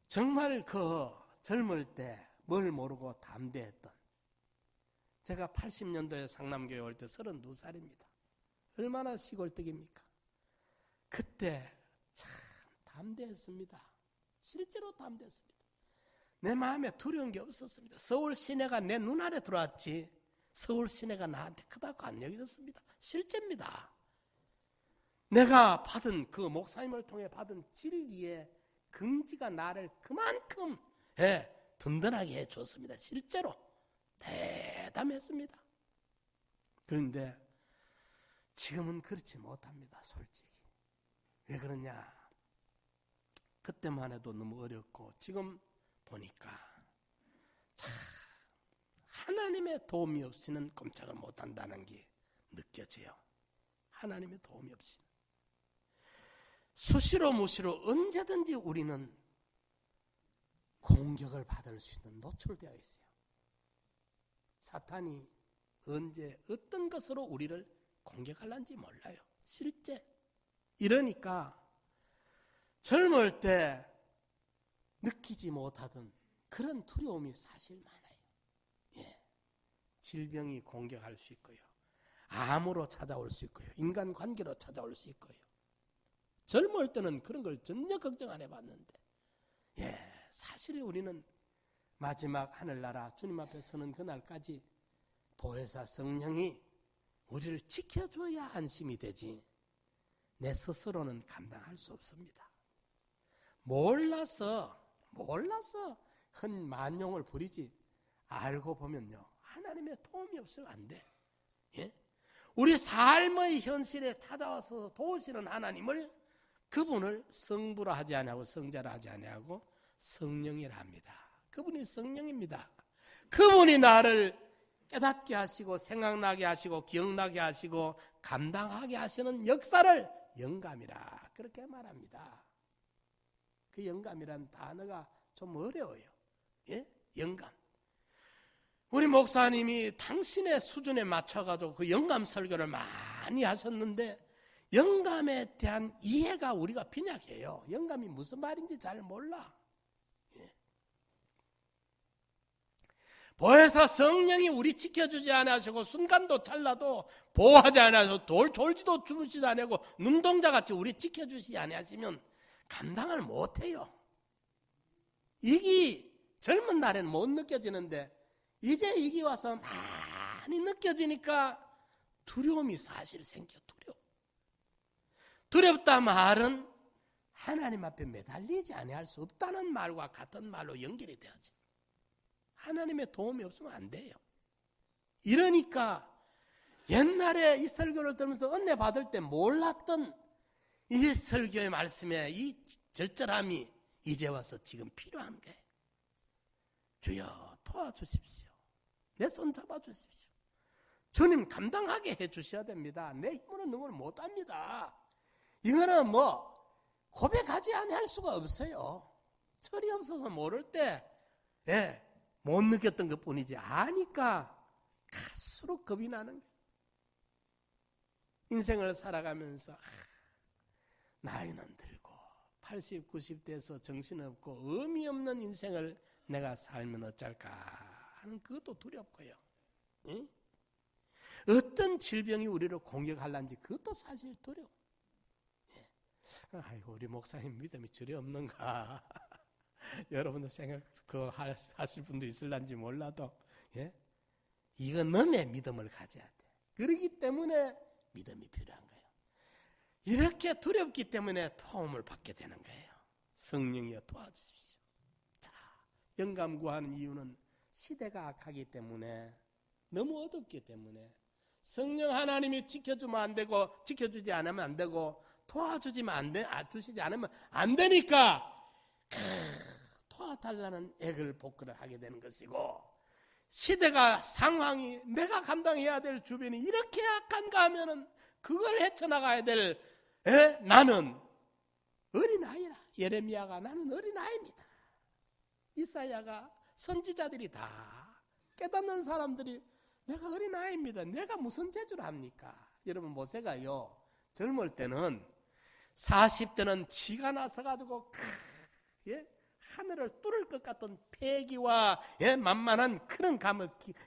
정말 그 젊을 때 뭘 모르고 담대했던, 제가 80년도에 상남교회 올 때 32살입니다. 얼마나 시골뜨기입니까? 그때 참 담대했습니다. 실제로 담대했습니다. 내 마음에 두려운 게 없었습니다. 서울 시내가 내 눈알에 들어왔지 서울 시내가 나한테 크다고 안 여겼습니다. 실제입니다. 내가 받은 그 목사님을 통해 받은 진리의 긍지가 나를 그만큼 든든하게 해줬습니다. 실제로 대담했습니다. 그런데 지금은 그렇지 못합니다. 솔직히. 왜 그러냐? 그때만 해도 너무 어렵고 지금 보니까 참 하나님의 도움이 없이는 꼼짝을 못한다는 게 느껴져요. 하나님의 도움이 없이. 수시로 무시로 언제든지 우리는 공격을 받을 수 있는 노출되어 있어요. 사탄이 언제 어떤 것으로 우리를 공격할는지 몰라요. 실제. 이러니까 젊을 때 느끼지 못하던 그런 두려움이 사실 많아요. 예. 질병이 공격할 수 있고요. 암으로 찾아올 수 있고요. 인간관계로 찾아올 수 있고요. 젊을 때는 그런 걸 전혀 걱정 안 해봤는데 사실 우리는 마지막 하늘나라 주님 앞에 서는 그날까지 보혜사 성령이 우리를 지켜줘야 안심이 되지 내 스스로는 감당할 수 없습니다. 몰라서 한 만용을 부리지 알고 보면요 하나님의 도움이 없으면 안 돼. 예? 우리 삶의 현실에 찾아와서 도우시는 하나님을 그분을 성부라 하지 아니하고 성자라 하지 아니하고 성령이라 합니다. 그분이 성령입니다. 그분이 나를 깨닫게 하시고 생각나게 하시고 기억나게 하시고 감당하게 하시는 역사를 영감이라 그렇게 말합니다. 그 영감이라는 단어가 좀 어려워요. 예? 영감. 우리 목사님이 당신의 수준에 맞춰가지고 그 영감 설교를 많이 하셨는데 영감에 대한 이해가 우리가 빈약해요. 영감이 무슨 말인지 잘 몰라. 예. 보혜사 성령이 우리 지켜주지 않으시고 순간도 찰나도 보호하지 않으시고 돌 졸지도 주무시지 않고 눈동자같이 우리 지켜주시지 않으시면 감당을 못해요. 이게 젊은 날에는 못 느껴지는데 이제 이게 와서 많이 느껴지니까 두려움이 사실 생겨. 두렵다 말은 하나님 앞에 매달리지 아니할 수 없다는 말과 같은 말로 연결이 되어져. 하나님의 도움이 없으면 안 돼요. 이러니까 옛날에 이 설교를 들으면서 은혜 받을 때 몰랐던 이 설교의 말씀에 이 절절함이 이제 와서 지금 필요한 거예요. 주여 도와주십시오. 내 손 잡아주십시오. 주님 감당하게 해주셔야 됩니다. 내 힘으로 누구를 못합니다. 이거는 고백하지 아니할 수가 없어요. 철이 없어서 모를 때 못 느꼈던 것뿐이지 아니까 갈수록 겁이 나는 거예요. 인생을 살아가면서 나이는 들고 80, 90대에서 정신없고 의미 없는 인생을 내가 살면 어쩔까 하는 그것도 두렵고요. 응? 어떤 질병이 우리를 공격하려는지 그것도 사실 두려워. 아이고 우리 목사님 믿음이 저리 없는가. 여러분들 하실 분도 있을런지 몰라도 이거 너의 믿음을 가져야 돼. 그렇기 때문에 믿음이 필요한 거예요. 이렇게 두렵기 때문에 도움을 받게 되는 거예요. 성령이여 도와주십시오. 자, 영감 구하는 이유는 시대가 악하기 때문에, 너무 어둡기 때문에 성령 하나님이 지켜주면 안 되고, 지켜주지 않으면 안 되고, 주시지 않으면 안 되니까 도와달라는 애걸 복구를 하게 되는 것이고, 시대가 상황이 내가 감당해야 될 주변이 이렇게 약한가 하면은 그걸 헤쳐나가야 될 나는 어린아이라. 예레미야가 나는 어린아이입니다. 이사야가 선지자들이 다 깨닫는 사람들이 내가 어린아이입니다. 내가 무슨 재주를 합니까? 여러분 모세가요 젊을 때는 40대는 지가 나서가지고 하늘을 뚫을 것 같은 패기와 만만한 그런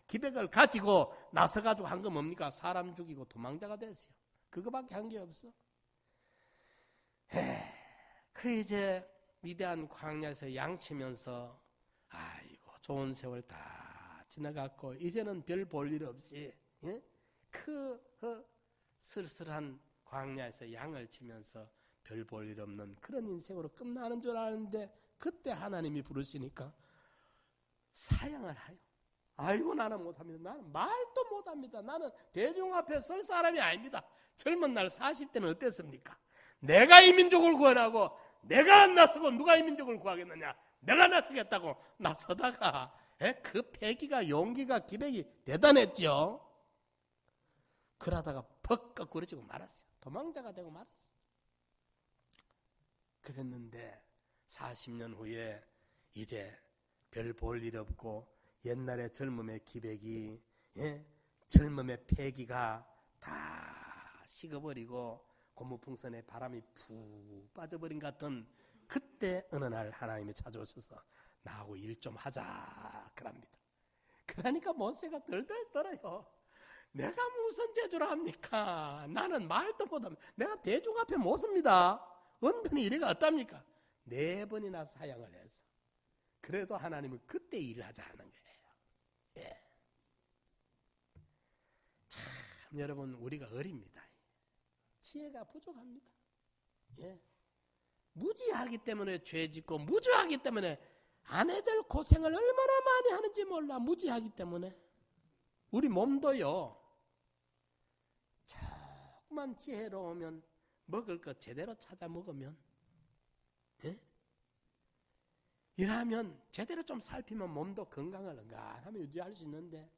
기백을 가지고 나서가지고 한 거 뭡니까? 사람 죽이고 도망자가 됐어요. 그거밖에 한 게 없어. 그 이제 위대한 광야에서 양치면서 아이고 좋은 세월 다 지나갔고 이제는 별 볼 일 없이 쓸쓸한 광야에서 양을 치면서 별 볼 일 없는 그런 인생으로 끝나는 줄 아는데, 그때 하나님이 부르시니까 사양을 하여. 아이고 나는 못합니다. 나는 말도 못합니다. 나는 대중 앞에 설 사람이 아닙니다. 젊은 날 40대는 어땠습니까? 내가 이 민족을 구원하고 내가 안 나서고 누가 이 민족을 구하겠느냐. 내가 나서겠다고 나서다가 그 패기가, 용기가, 기백이 대단했죠. 그러다가 퍽 거꾸러지고 말았어요. 도망자가 되고 말았어요. 그랬는데 40년 후에 이제 별 볼 일 없고 옛날의 젊음의 기백이, 젊음의 패기가 다 식어버리고 고무풍선에 바람이 푹 빠져버린 것 같은 그때 어느 날 하나님이 찾아오셔서 나하고 일 좀 하자 그럽니다. 그러니까 모세가 덜덜 떨어요. 내가 무슨 재주를 합니까? 나는 말도 못합니다. 내가 대중 앞에 못 섭니다. 언변이 이래가 어답니까? 4번이나 사양을 해서. 그래도 하나님은 그때 일하자 하는 거예요. 참 여러분 우리가 어립니다. 지혜가 부족합니다. 무지하기 때문에 죄 짓고 무지하기 때문에 아내들 고생을 얼마나 많이 하는지 몰라. 무지하기 때문에. 우리 몸도요. 조금만 지혜로우면 먹을 것 제대로 찾아 먹으면, 이러면 제대로 좀 살피면 몸도 건강을 은간하면 유지할 수 있는데,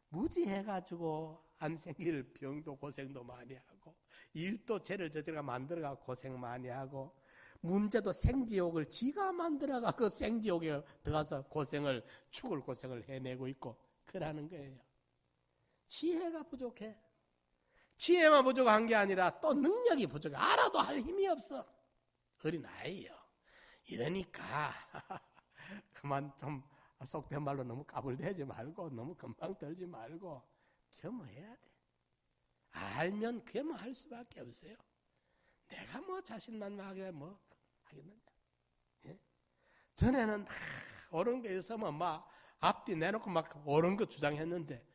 무지해가지고 안 생길 병도 고생도 많이 하고, 일도 죄를 저질러 만들어가 고생 많이 하고, 문제도 생지옥을 지가 만들어가 그 생지옥에 들어가서 죽을 고생을 해내고 있고 그러는 거예요. 지혜가 부족해. 지혜만 부족한 게 아니라 또 능력이 부족해. 알아도 할 힘이 없어. 어린아이요. 이러니까 그만 좀 속된 말로 너무 까불대지 말고 너무 금방 떨지 말고 겸허해야 돼. 알면 겸허할 수밖에 없어요. 내가 자신만만하게 하겠느냐. 전에는 옳은 거 있으면 앞뒤 내놓고 옳은 거 주장했는데,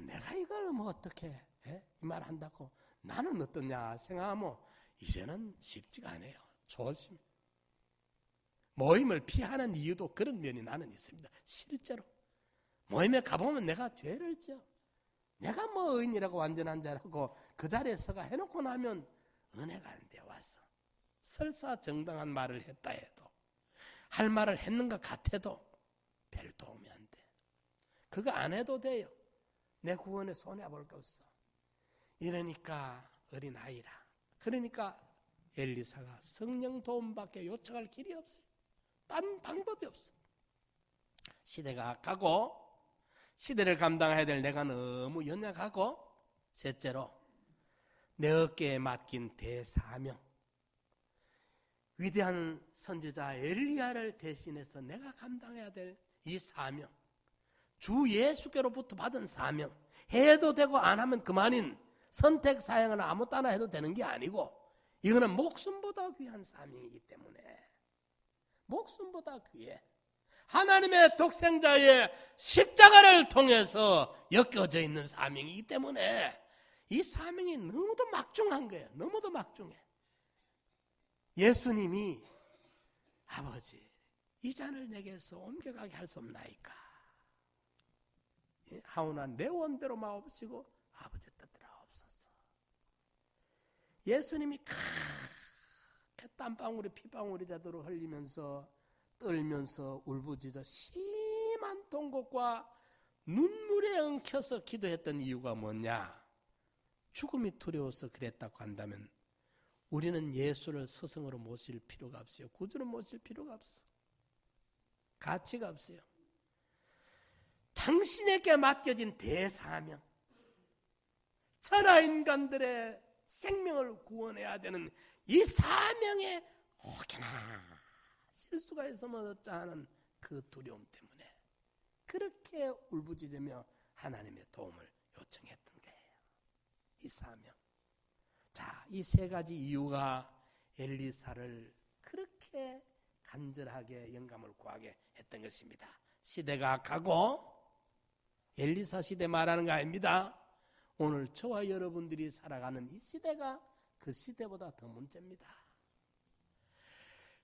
내가 이걸 어떻게 이 말 한다고 나는 어떠냐 생각하면 이제는 쉽지가 않아요. 조심. 모임을 피하는 이유도 그런 면이 나는 있습니다. 실제로 모임에 가보면 내가 죄를 져. 내가 뭐 의인이라고 완전한 자라고 그 자리에 서가 해놓고 나면 은혜가 안 돼 와서. 설사 정당한 말을 했다 해도 할 말을 했는 것 같아도 별 도움이 안 돼. 그거 안 해도 돼요. 내 구원에 손해볼 거 없어. 이러니까 어린아이라. 그러니까 엘리사가 성령 도움밖에 요청할 길이 없어요. 딴 방법이 없어. 시대가 가고 시대를 감당해야 될 내가 너무 연약하고 셋째로 내 어깨에 맡긴 대사명. 위대한 선지자 엘리야를 대신해서 내가 감당해야 될 이 사명. 주 예수께로부터 받은 사명. 해도 되고 안 하면 그만인 선택 사역은 아무 따나 해도 되는 게 아니고 이거는 목숨보다 귀한 사명이기 때문에 목숨보다 귀해. 하나님의 독생자의 십자가를 통해서 엮여져 있는 사명이기 때문에 이 사명이 너무도 막중한 거예요. 너무도 막중해. 예수님이 아버지 이 잔을 내게서 옮겨가게 할 수 없나이까. 하오나 내 원대로 마옵시고 아버지 뜻대로 하옵소서. 예수님이 크게 땀방울이 피방울이 되도록 흘리면서 떨면서 울부짖어 심한 통곡과 눈물에 엉켜서 기도했던 이유가 뭐냐? 죽음이 두려워서 그랬다고 한다면 우리는 예수를 스승으로 모실 필요가 없어요. 구주로 모실 필요가 없어. 가치가 없어요. 당신에게 맡겨진 대사명, 천하 인간들의 생명을 구원해야 되는 이 사명에 혹여나 실수가 있으면 어쩌 하는 그 두려움 때문에 그렇게 울부짖으며 하나님의 도움을 요청했던 거예요. 이 사명. 자, 이 세 가지 이유가 엘리사를 그렇게 간절하게 영감을 구하게 했던 것입니다. 시대가 가고 엘리사 시대 말하는 거 아닙니다. 오늘 저와 여러분들이 살아가는 이 시대가 그 시대보다 더 문제입니다.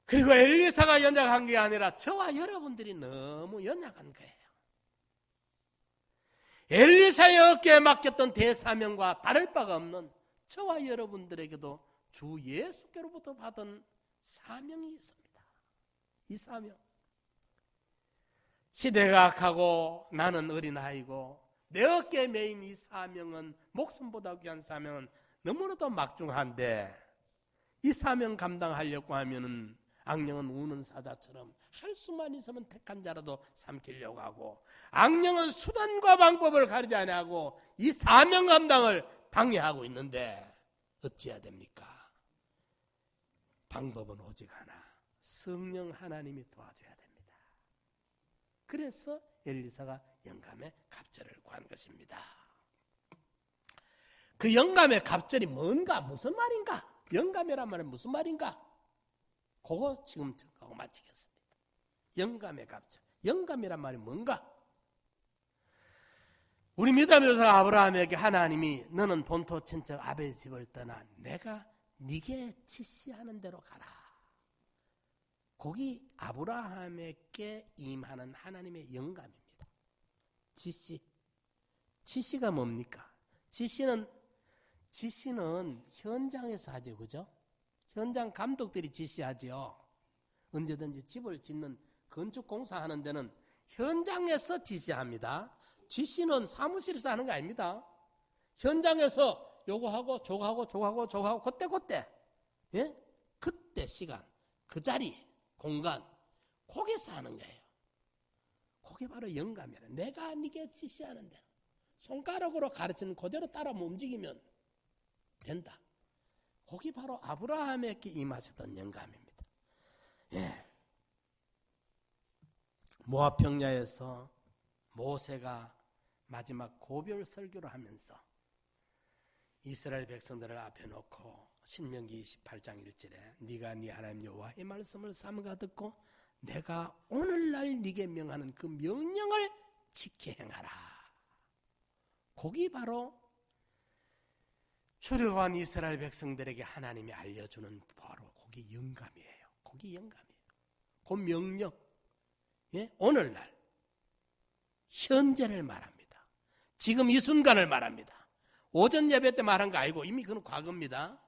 그리고 엘리사가 연약한 게 아니라 저와 여러분들이 너무 연약한 거예요. 엘리사의 어깨에 맡겼던 대사명과 다를 바가 없는 저와 여러분들에게도 주 예수께로부터 받은 사명이 있습니다. 이 사명. 시대가 가고 나는 어린아이고 내 어깨에 메인 이 사명은 목숨보다 귀한 사명은 너무나도 막중한데 이 사명 감당하려고 하면은 악령은 우는 사자처럼 할 수만 있으면 택한 자라도 삼키려고 하고 악령은 수단과 방법을 가리지 아니하고 이 사명 감당을 방해하고 있는데 어찌해야 됩니까? 방법은 오직 하나. 성령 하나님이 도와줘야 됩니다. 그래서 엘리사가 영감의 갑절을 구한 것입니다. 그 영감의 갑절이 뭔가 무슨 말인가? 영감이란 말은 무슨 말인가? 그거 지금 정하고 마치겠습니다. 영감의 갑절. 영감이란 말이 뭔가? 우리 믿음에서 아브라함에게 하나님이 너는 본토 친척 아벨 집을 떠나 내가 네게 지시하는 대로 가라. 거기 아브라함에게 임하는 하나님의 영감입니다. 지시. 지시가 뭡니까? 지시는 현장에서 하죠. 그죠? 현장 감독들이 지시하죠. 언제든지 집을 짓는 건축 공사하는 데는 현장에서 지시합니다. 지시는 사무실에서 하는 거 아닙니다. 현장에서 요거하고 저거하고 그때 예? 그때 시간, 그 자리, 공간 거기서 하는 거예요. 그게 바로 영감이라. 내가 네게 지시하는 대로 손가락으로 가르치는 그대로 따라 움직이면 된다. 거기 바로 아브라함에게 임하셨던 영감입니다. 예. 모압 평야에서 모세가 마지막 고별 설교를 하면서 이스라엘 백성들을 앞에 놓고 신명기 28장 1절에 네가 네 하나님 여호와의 말씀을 삼가 듣고 내가 오늘날 네게 명하는 그 명령을 지켜 행하라. 거기 바로 출애굽한 이스라엘 백성들에게 하나님이 알려주는 바로 거기 영감이에요. 거기 영감이에요. 그 명령. 예? 오늘날 현재를 말합니다. 지금 이 순간을 말합니다. 오전 예배 때 말한 거 아니고 이미 그건 과거입니다.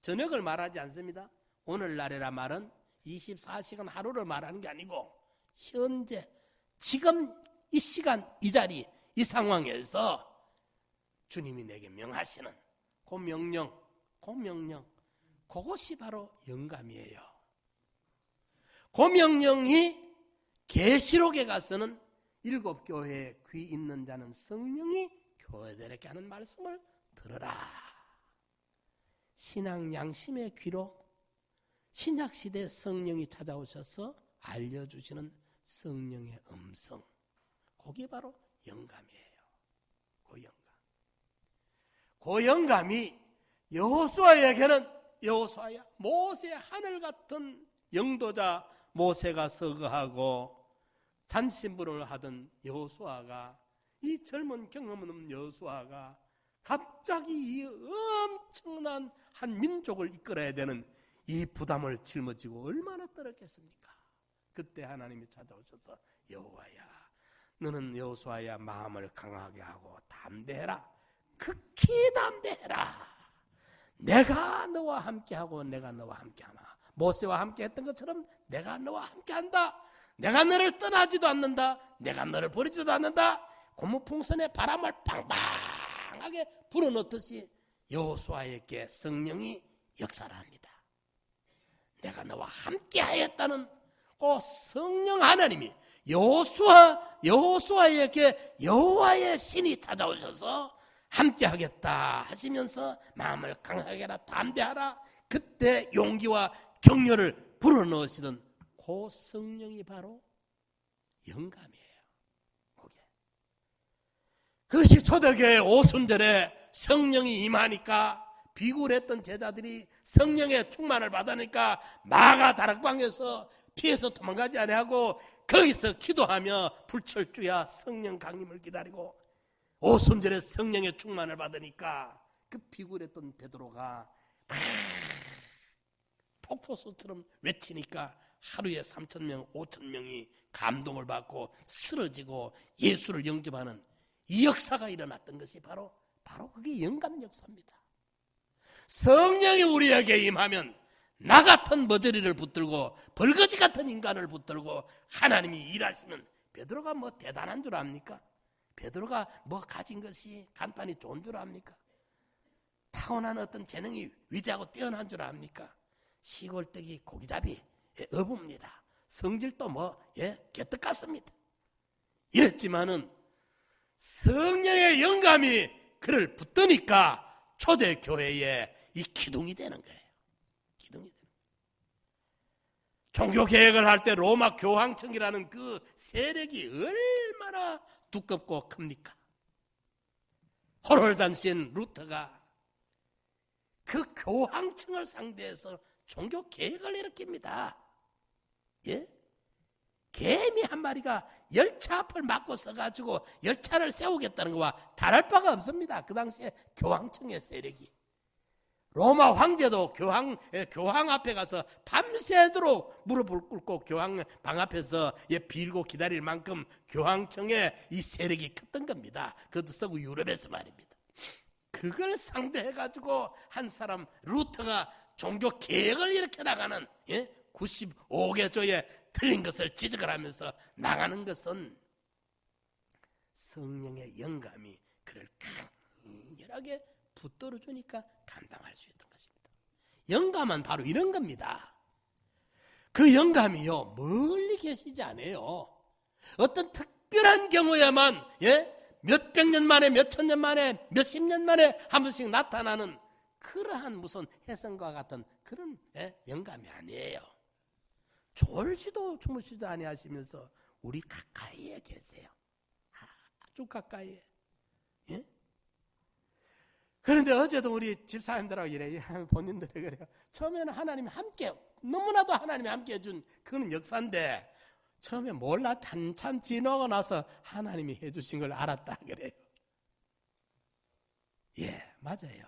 저녁을 말하지 않습니다. 오늘날이라 말은 24시간 하루를 말하는 게 아니고 현재 지금 이 시간 이 자리 이 상황에서 주님이 내게 명하시는 그 명령 그것이 바로 영감이에요. 그 명령이 계시록에 가서는 7 교회에 귀 있는 자는 성령이 교회들에게 하는 말씀을 들으라. 신앙 양심의 귀로 신약시대 성령이 찾아오셔서 알려주시는 성령의 음성, 그게 바로 영감이에요. 그 영감이 여호수아에게는 여호수아야, 모세 하늘 같은 영도자 모세가 서거하고 잔심부름을 하던 여호수아가, 이 젊은 경험 없는 여호수아가 갑자기 이 엄청난 한 민족을 이끌어야 되는 이 부담을 짊어지고 얼마나 떨었겠습니까? 그때 하나님이 찾아오셔서 여호와야, 너는 여호수아야 마음을 강하게 하고 담대해라. 극히 담대해라. 내가 너와 함께하고 내가 너와 함께하마. 모세와 함께했던 것처럼 내가 너와 함께한다. 내가 너를 떠나지도 않는다. 내가 너를 버리지도 않는다. 고무풍선에 바람을 빵빵하게 불어넣듯이 여호수아에게 성령이 역사를 합니다. 내가 너와 함께하였다는 그 성령 하나님이 여호수아에게 여호와의 신이 찾아오셔서 함께하겠다 하시면서 마음을 강하게 하라, 담대하라. 그때 용기와 격려를 불어넣으시던 그 성령이 바로 영감이에요. 그것이 초대교회 오순절에 성령이 임하니까 비굴했던 제자들이 성령의 충만을 받으니까 마가 다락방에서 피해서 도망가지 아니하고 거기서 기도하며 불철주야 성령 강림을 기다리고, 오순절에 성령의 충만을 받으니까 그 비굴했던 베드로가 폭포수처럼 외치니까 하루에 3,000명 5,000명이 감동을 받고 쓰러지고 예수를 영접하는 이 역사가 일어났던 것이 바로 그게 영감 역사입니다. 성령이 우리에게 임하면 나 같은 머저리를 붙들고 벌거지 같은 인간을 붙들고 하나님이 일하시면, 베드로가 뭐 대단한 줄 압니까? 베드로가 뭐 가진 것이 간단히 좋은 줄 압니까? 타고난 어떤 재능이 위대하고 뛰어난 줄 압니까? 시골뜨기 고기잡이 어부입니다. 성질도 개떡 같습니다. 이랬지만은 성령의 영감이 그를 붙드니까 초대교회에 이 기둥이 되는 거예요. 종교개혁을 할 때 로마 교황청이라는 그 세력이 얼마나 두껍고 큽니까? 호롤단신 루터가 그 교황청을 상대해서 종교개혁을 일으킵니다. 개미 한 마리가 열차 앞을 막고 서가지고 열차를 세우겠다는 것과 다를 바가 없습니다. 그 당시에 교황청의 세력이. 로마 황제도 교황 앞에 가서 밤새도록 무릎을 꿇고 교황 방 앞에서 빌고 기다릴 만큼 교황청의 이 세력이 컸던 겁니다. 그것도 서구 유럽에서 말입니다. 그걸 상대해가지고 한 사람 루터가 종교 개혁을 일으켜 나가는 95개조에 틀린 것을 지적을 하면서 나가는 것은 성령의 영감이 그를 강렬하게 붙들어주니까 감당할 수 있던 것입니다. 영감은 바로 이런 겁니다. 그 영감이요, 멀리 계시지 않아요. 어떤 특별한 경우에만 몇백 년 만에, 몇천 년 만에, 몇십 년 만에 한 번씩 나타나는 그러한 무슨 혜성과 같은 그런 영감이 아니에요. 졸지도 주무시도 아니하시면서 우리 가까이에 계세요. 아주 가까이에. 그런데 어제도 우리 집사님들하고 이래요. 본인들이 그래요. 처음에는 하나님이 함께, 너무나도 하나님이 함께 해준 그건 역사인데, 처음에 몰라 한참 지나고 나서 하나님이 해주신 걸 알았다 그래요. 맞아요.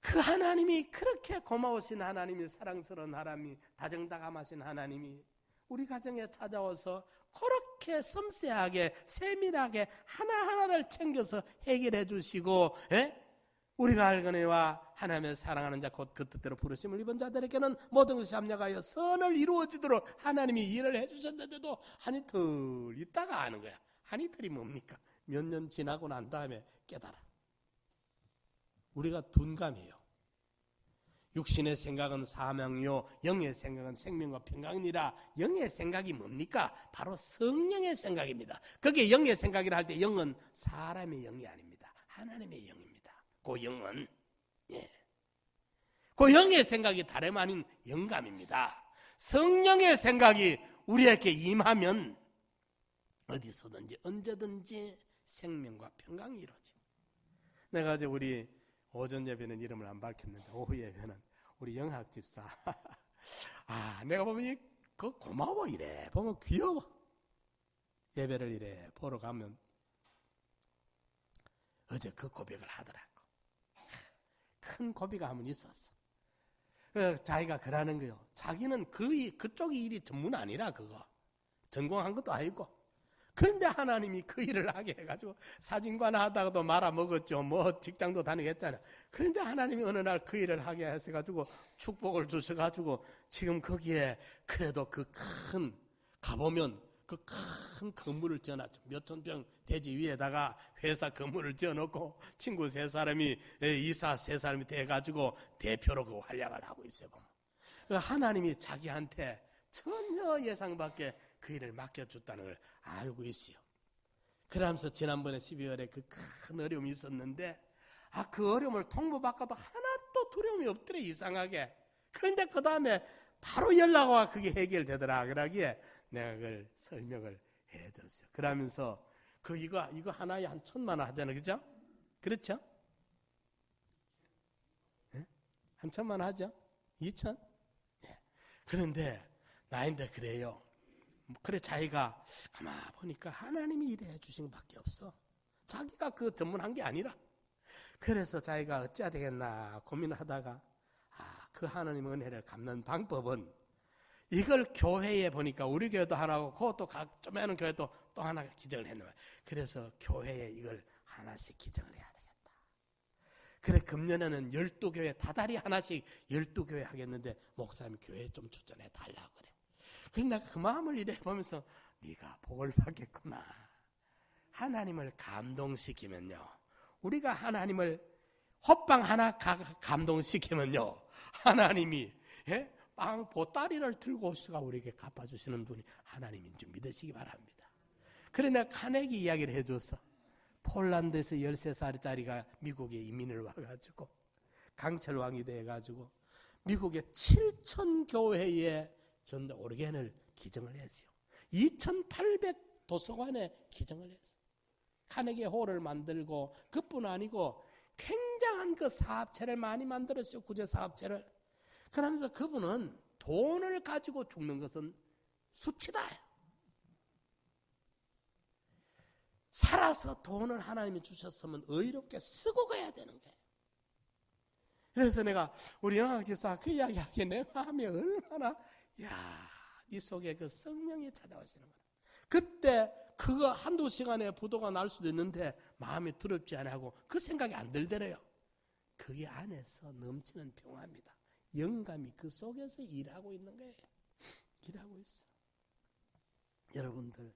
그 하나님이 그렇게 고마우신 하나님이, 사랑스러운 하나님이, 다정다감하신 하나님이 우리 가정에 찾아와서 그렇게 섬세하게 세밀하게 하나하나를 챙겨서 해결해 주시고, 우리가 알거니와 하나님의 사랑하는 자 곧 그 뜻대로 부르심을 입은 자들에게는 모든 것이 합력하여 선을 이루어지도록 하나님이 일을 해주셨는데도 한이 덜 있다가 아는 거야. 한이 덜이 뭡니까? 몇 년 지나고 난 다음에 깨달아. 우리가 둔감해요. 육신의 생각은 사망이요 영의 생각은 생명과 평강이니라. 영의 생각이 뭡니까? 바로 성령의 생각입니다. 그게 영의 생각이라 할 때 영은 사람의 영이 아닙니다. 하나님의 영입니다. 그 영은 그 영의 생각이 다름 아닌 영감입니다. 성령의 생각이 우리에게 임하면 어디서든지 언제든지 생명과 평강이 이루어집니다. 내가 어제 우리 오전 예배는 이름을 안 밝혔는데 오후 예배는 우리 영학 집사 내가 보면 그 고마워 이래 보면 귀여워. 예배를 이래 보러 가면 어제 그 고백을 하더라고. 큰 고비가 한번 있었어. 자기가 그러는 거요. 자기는 그쪽 일이 전문 아니라 그거 전공한 것도 아니고. 그런데 하나님이 그 일을 하게 해가지고 사진관 하다가도 말아먹었죠. 뭐 직장도 다니겠잖아요. 그런데 하나님이 어느 날 그 일을 하게 하셔가지고 축복을 주셔가지고 지금 거기에 그래도 가보면 그 큰 건물을 지어놨죠. 몇천 평 대지 위에다가 회사 건물을 지어놓고 친구 3사람이 이사 3사람이 돼가지고 대표로 그 활약을 하고 있어요. 하나님이 자기한테 전혀 예상 밖에 그 일을 맡겨줬다는 걸 알고 있어요. 그러면서 지난번에 12월에 그 큰 어려움이 있었는데 그 어려움을 통보받고도 하나도 두려움이 없더래. 이상하게. 그런데 그 다음에 바로 연락 와 그게 해결되더라. 그러기에 내가 그걸 설명을 해줬어요. 그러면서 이거 하나에 한 1,000만 원 하잖아요. 그죠? 그렇죠? 한 1,000만 원 하죠? 2,000? 그런데 나인데 그래요. 그래 자기가 가만 보니까 하나님이 일해 주신 것밖에 없어. 자기가 그 전문한 게 아니라. 그래서 자기가 어찌해야 되겠나 고민하다가 그 하나님의 은혜를 갚는 방법은 이걸 교회에 보니까 우리 교회도 하나고 그것도 조그마한 교회도 또 하나 기증을 했는 거예요. 그래서 교회에 이걸 하나씩 기증을 해야 되겠다. 그래 금년에는 12교회 다달이 하나씩 12교회 하겠는데 목사님 교회 좀 추천해 달라고 그래. 그래서 내가 그 마음을 이래 보면서 네가 복을 받겠구나. 하나님을 감동시키면요. 우리가 하나님을 헛방 하나 감동시키면요. 하나님이 빵 보따리를 들고 오시가 우리에게 갚아주시는 분이 하나님인 줄 믿으시기 바랍니다. 그래 내가 카네기 이야기를 해줬어. 폴란드에서 13살짜리가 미국에 이민을 와가지고 강철왕이 돼가지고 미국의 7,000교회에 전 오르겐을 기증을 했어요. 2,800 도서관에 기증을 했어요. 카네기 홀을 만들고 그뿐 아니고 굉장한 그 사업체를 많이 만들었어요. 구제 사업체를. 그러면서 그분은 돈을 가지고 죽는 것은 수치다. 살아서 돈을 하나님이 주셨으면 의롭게 쓰고 가야 되는 거예요. 그래서 내가 우리 영학 집사 그 이야기 하기에 내 마음이 얼마나 이 속에 그 성령이 찾아오시는 거야. 그때 그거 한두 시간에 부도가 날 수도 있는데 마음이 두렵지 않고 그 생각이 안 들더래요. 그게 안에서 넘치는 평화입니다. 영감이 그 속에서 일하고 있는 거예요. 일하고 있어. 여러분들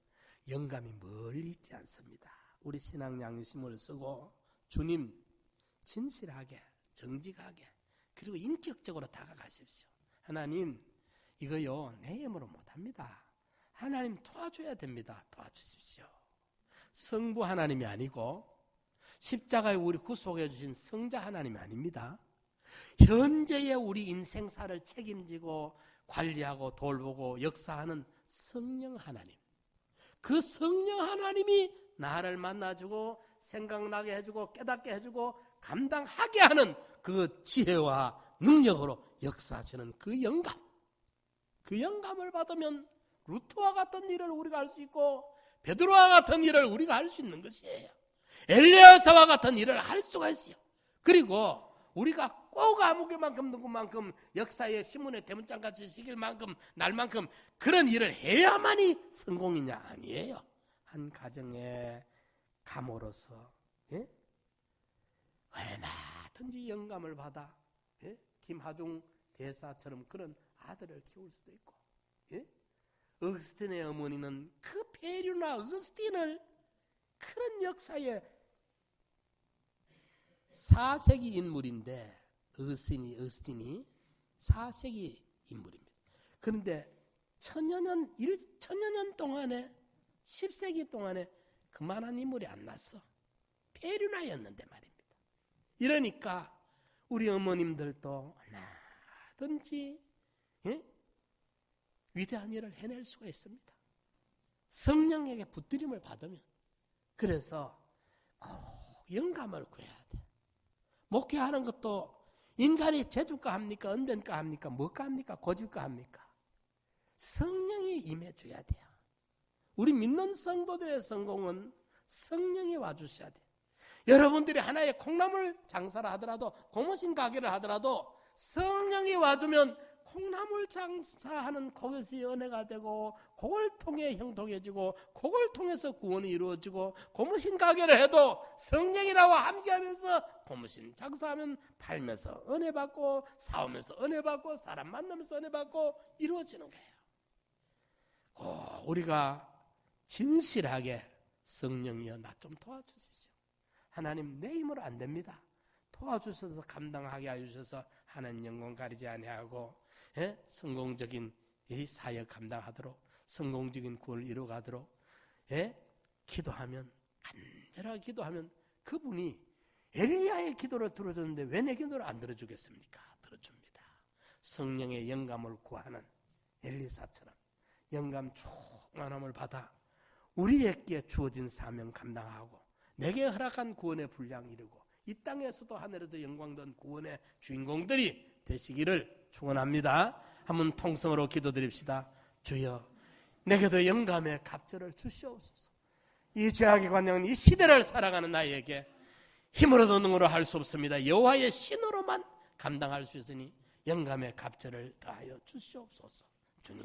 영감이 멀리 있지 않습니다. 우리 신앙 양심을 쓰고 주님 진실하게 정직하게 그리고 인격적으로 다가가십시오. 하나님 이거요 내 힘으로 못합니다. 하나님 도와줘야 됩니다. 도와주십시오. 성부 하나님이 아니고 십자가에 우리 구속해 주신 성자 하나님이 아닙니다. 현재의 우리 인생사를 책임지고 관리하고 돌보고 역사하는 성령 하나님. 그 성령 하나님이 나를 만나주고 생각나게 해주고 깨닫게 해주고 감당하게 하는 그 지혜와 능력으로 역사하시는 그 영감. 그 영감을 받으면 루트와 같은 일을 우리가 할 수 있고 베드로와 같은 일을 우리가 할 수 있는 것이에요. 엘리야사와 같은 일을 할 수가 있어요. 그리고 우리가 꼭 아무개만큼 누구만큼 역사의 신문의 대문짝같이 시킬 만큼 날만큼 그런 일을 해야만이 성공이냐? 아니에요. 한 가정의 가모로서 얼마든지 영감을 받아 김하중 대사처럼 그런 아들을 키울 수도 있고, 어거스틴의 어머니는 그 페류나 어거스틴을 그런 역사의 4세기 인물인데, 어거스틴이 4세기 인물입니다. 그런데 천여 년 동안에 10세기 동안에 그만한 인물이 안 났어. 페류나였는데 말입니다. 이러니까 우리 어머님들도 얼마든지 위대한 일을 해낼 수가 있습니다. 성령에게 붙들림을 받으면. 그래서 꼭 영감을 구해야 돼. 목회하는 것도 인간이 재주가 합니까? 언변가 합니까? 뭐가 합니까? 고집가 합니까? 성령이 임해줘야 돼요. 우리 믿는 성도들의 성공은 성령이 와주셔야 돼요. 여러분들이 하나의 콩나물 장사를 하더라도, 고무신 가게를 하더라도 성령이 와주면 콩나물 장사하는 그것이 은혜가 되고, 그걸 통해 형통해지고, 그걸 통해서 구원이 이루어지고, 고무신 가게를 해도 성령이 나와 함께하면서 고무신 장사하면 팔면서 은혜 받고, 사오면서 은혜 받고, 사람 만나면서 은혜 받고 이루어지는 거예요. 우리가 진실하게 성령이여 나 좀 도와주십시오. 하나님 내 힘으로 안 됩니다. 도와주셔서 감당하게 해주셔서 하나님 영광 가리지 아니하고 성공적인 이 사역 감당하도록, 성공적인 구원을 이루어가도록 기도하면, 간절하게 기도하면 그분이 엘리야의 기도를 들어줬는데 왜 내 기도를 안 들어주겠습니까? 들어줍니다. 성령의 영감을 구하는 엘리사처럼 영감 충만함을 받아 우리에게 주어진 사명 감당하고, 내게 허락한 구원의 분량 이루고, 이 땅에서도 하늘에도 영광된 구원의 주인공들이 되시기를 축원합니다. 한번 통성으로 기도드립시다. 주여, 내게도 영감의 갑절을 주시옵소서. 이 죄악의 관념은 이 시대를 살아가는 나에게 힘으로도 능으로 할 수 없습니다. 여호와의 신으로만 감당할 수 있으니 영감의 갑절을 다하여 주시옵소서. 주님,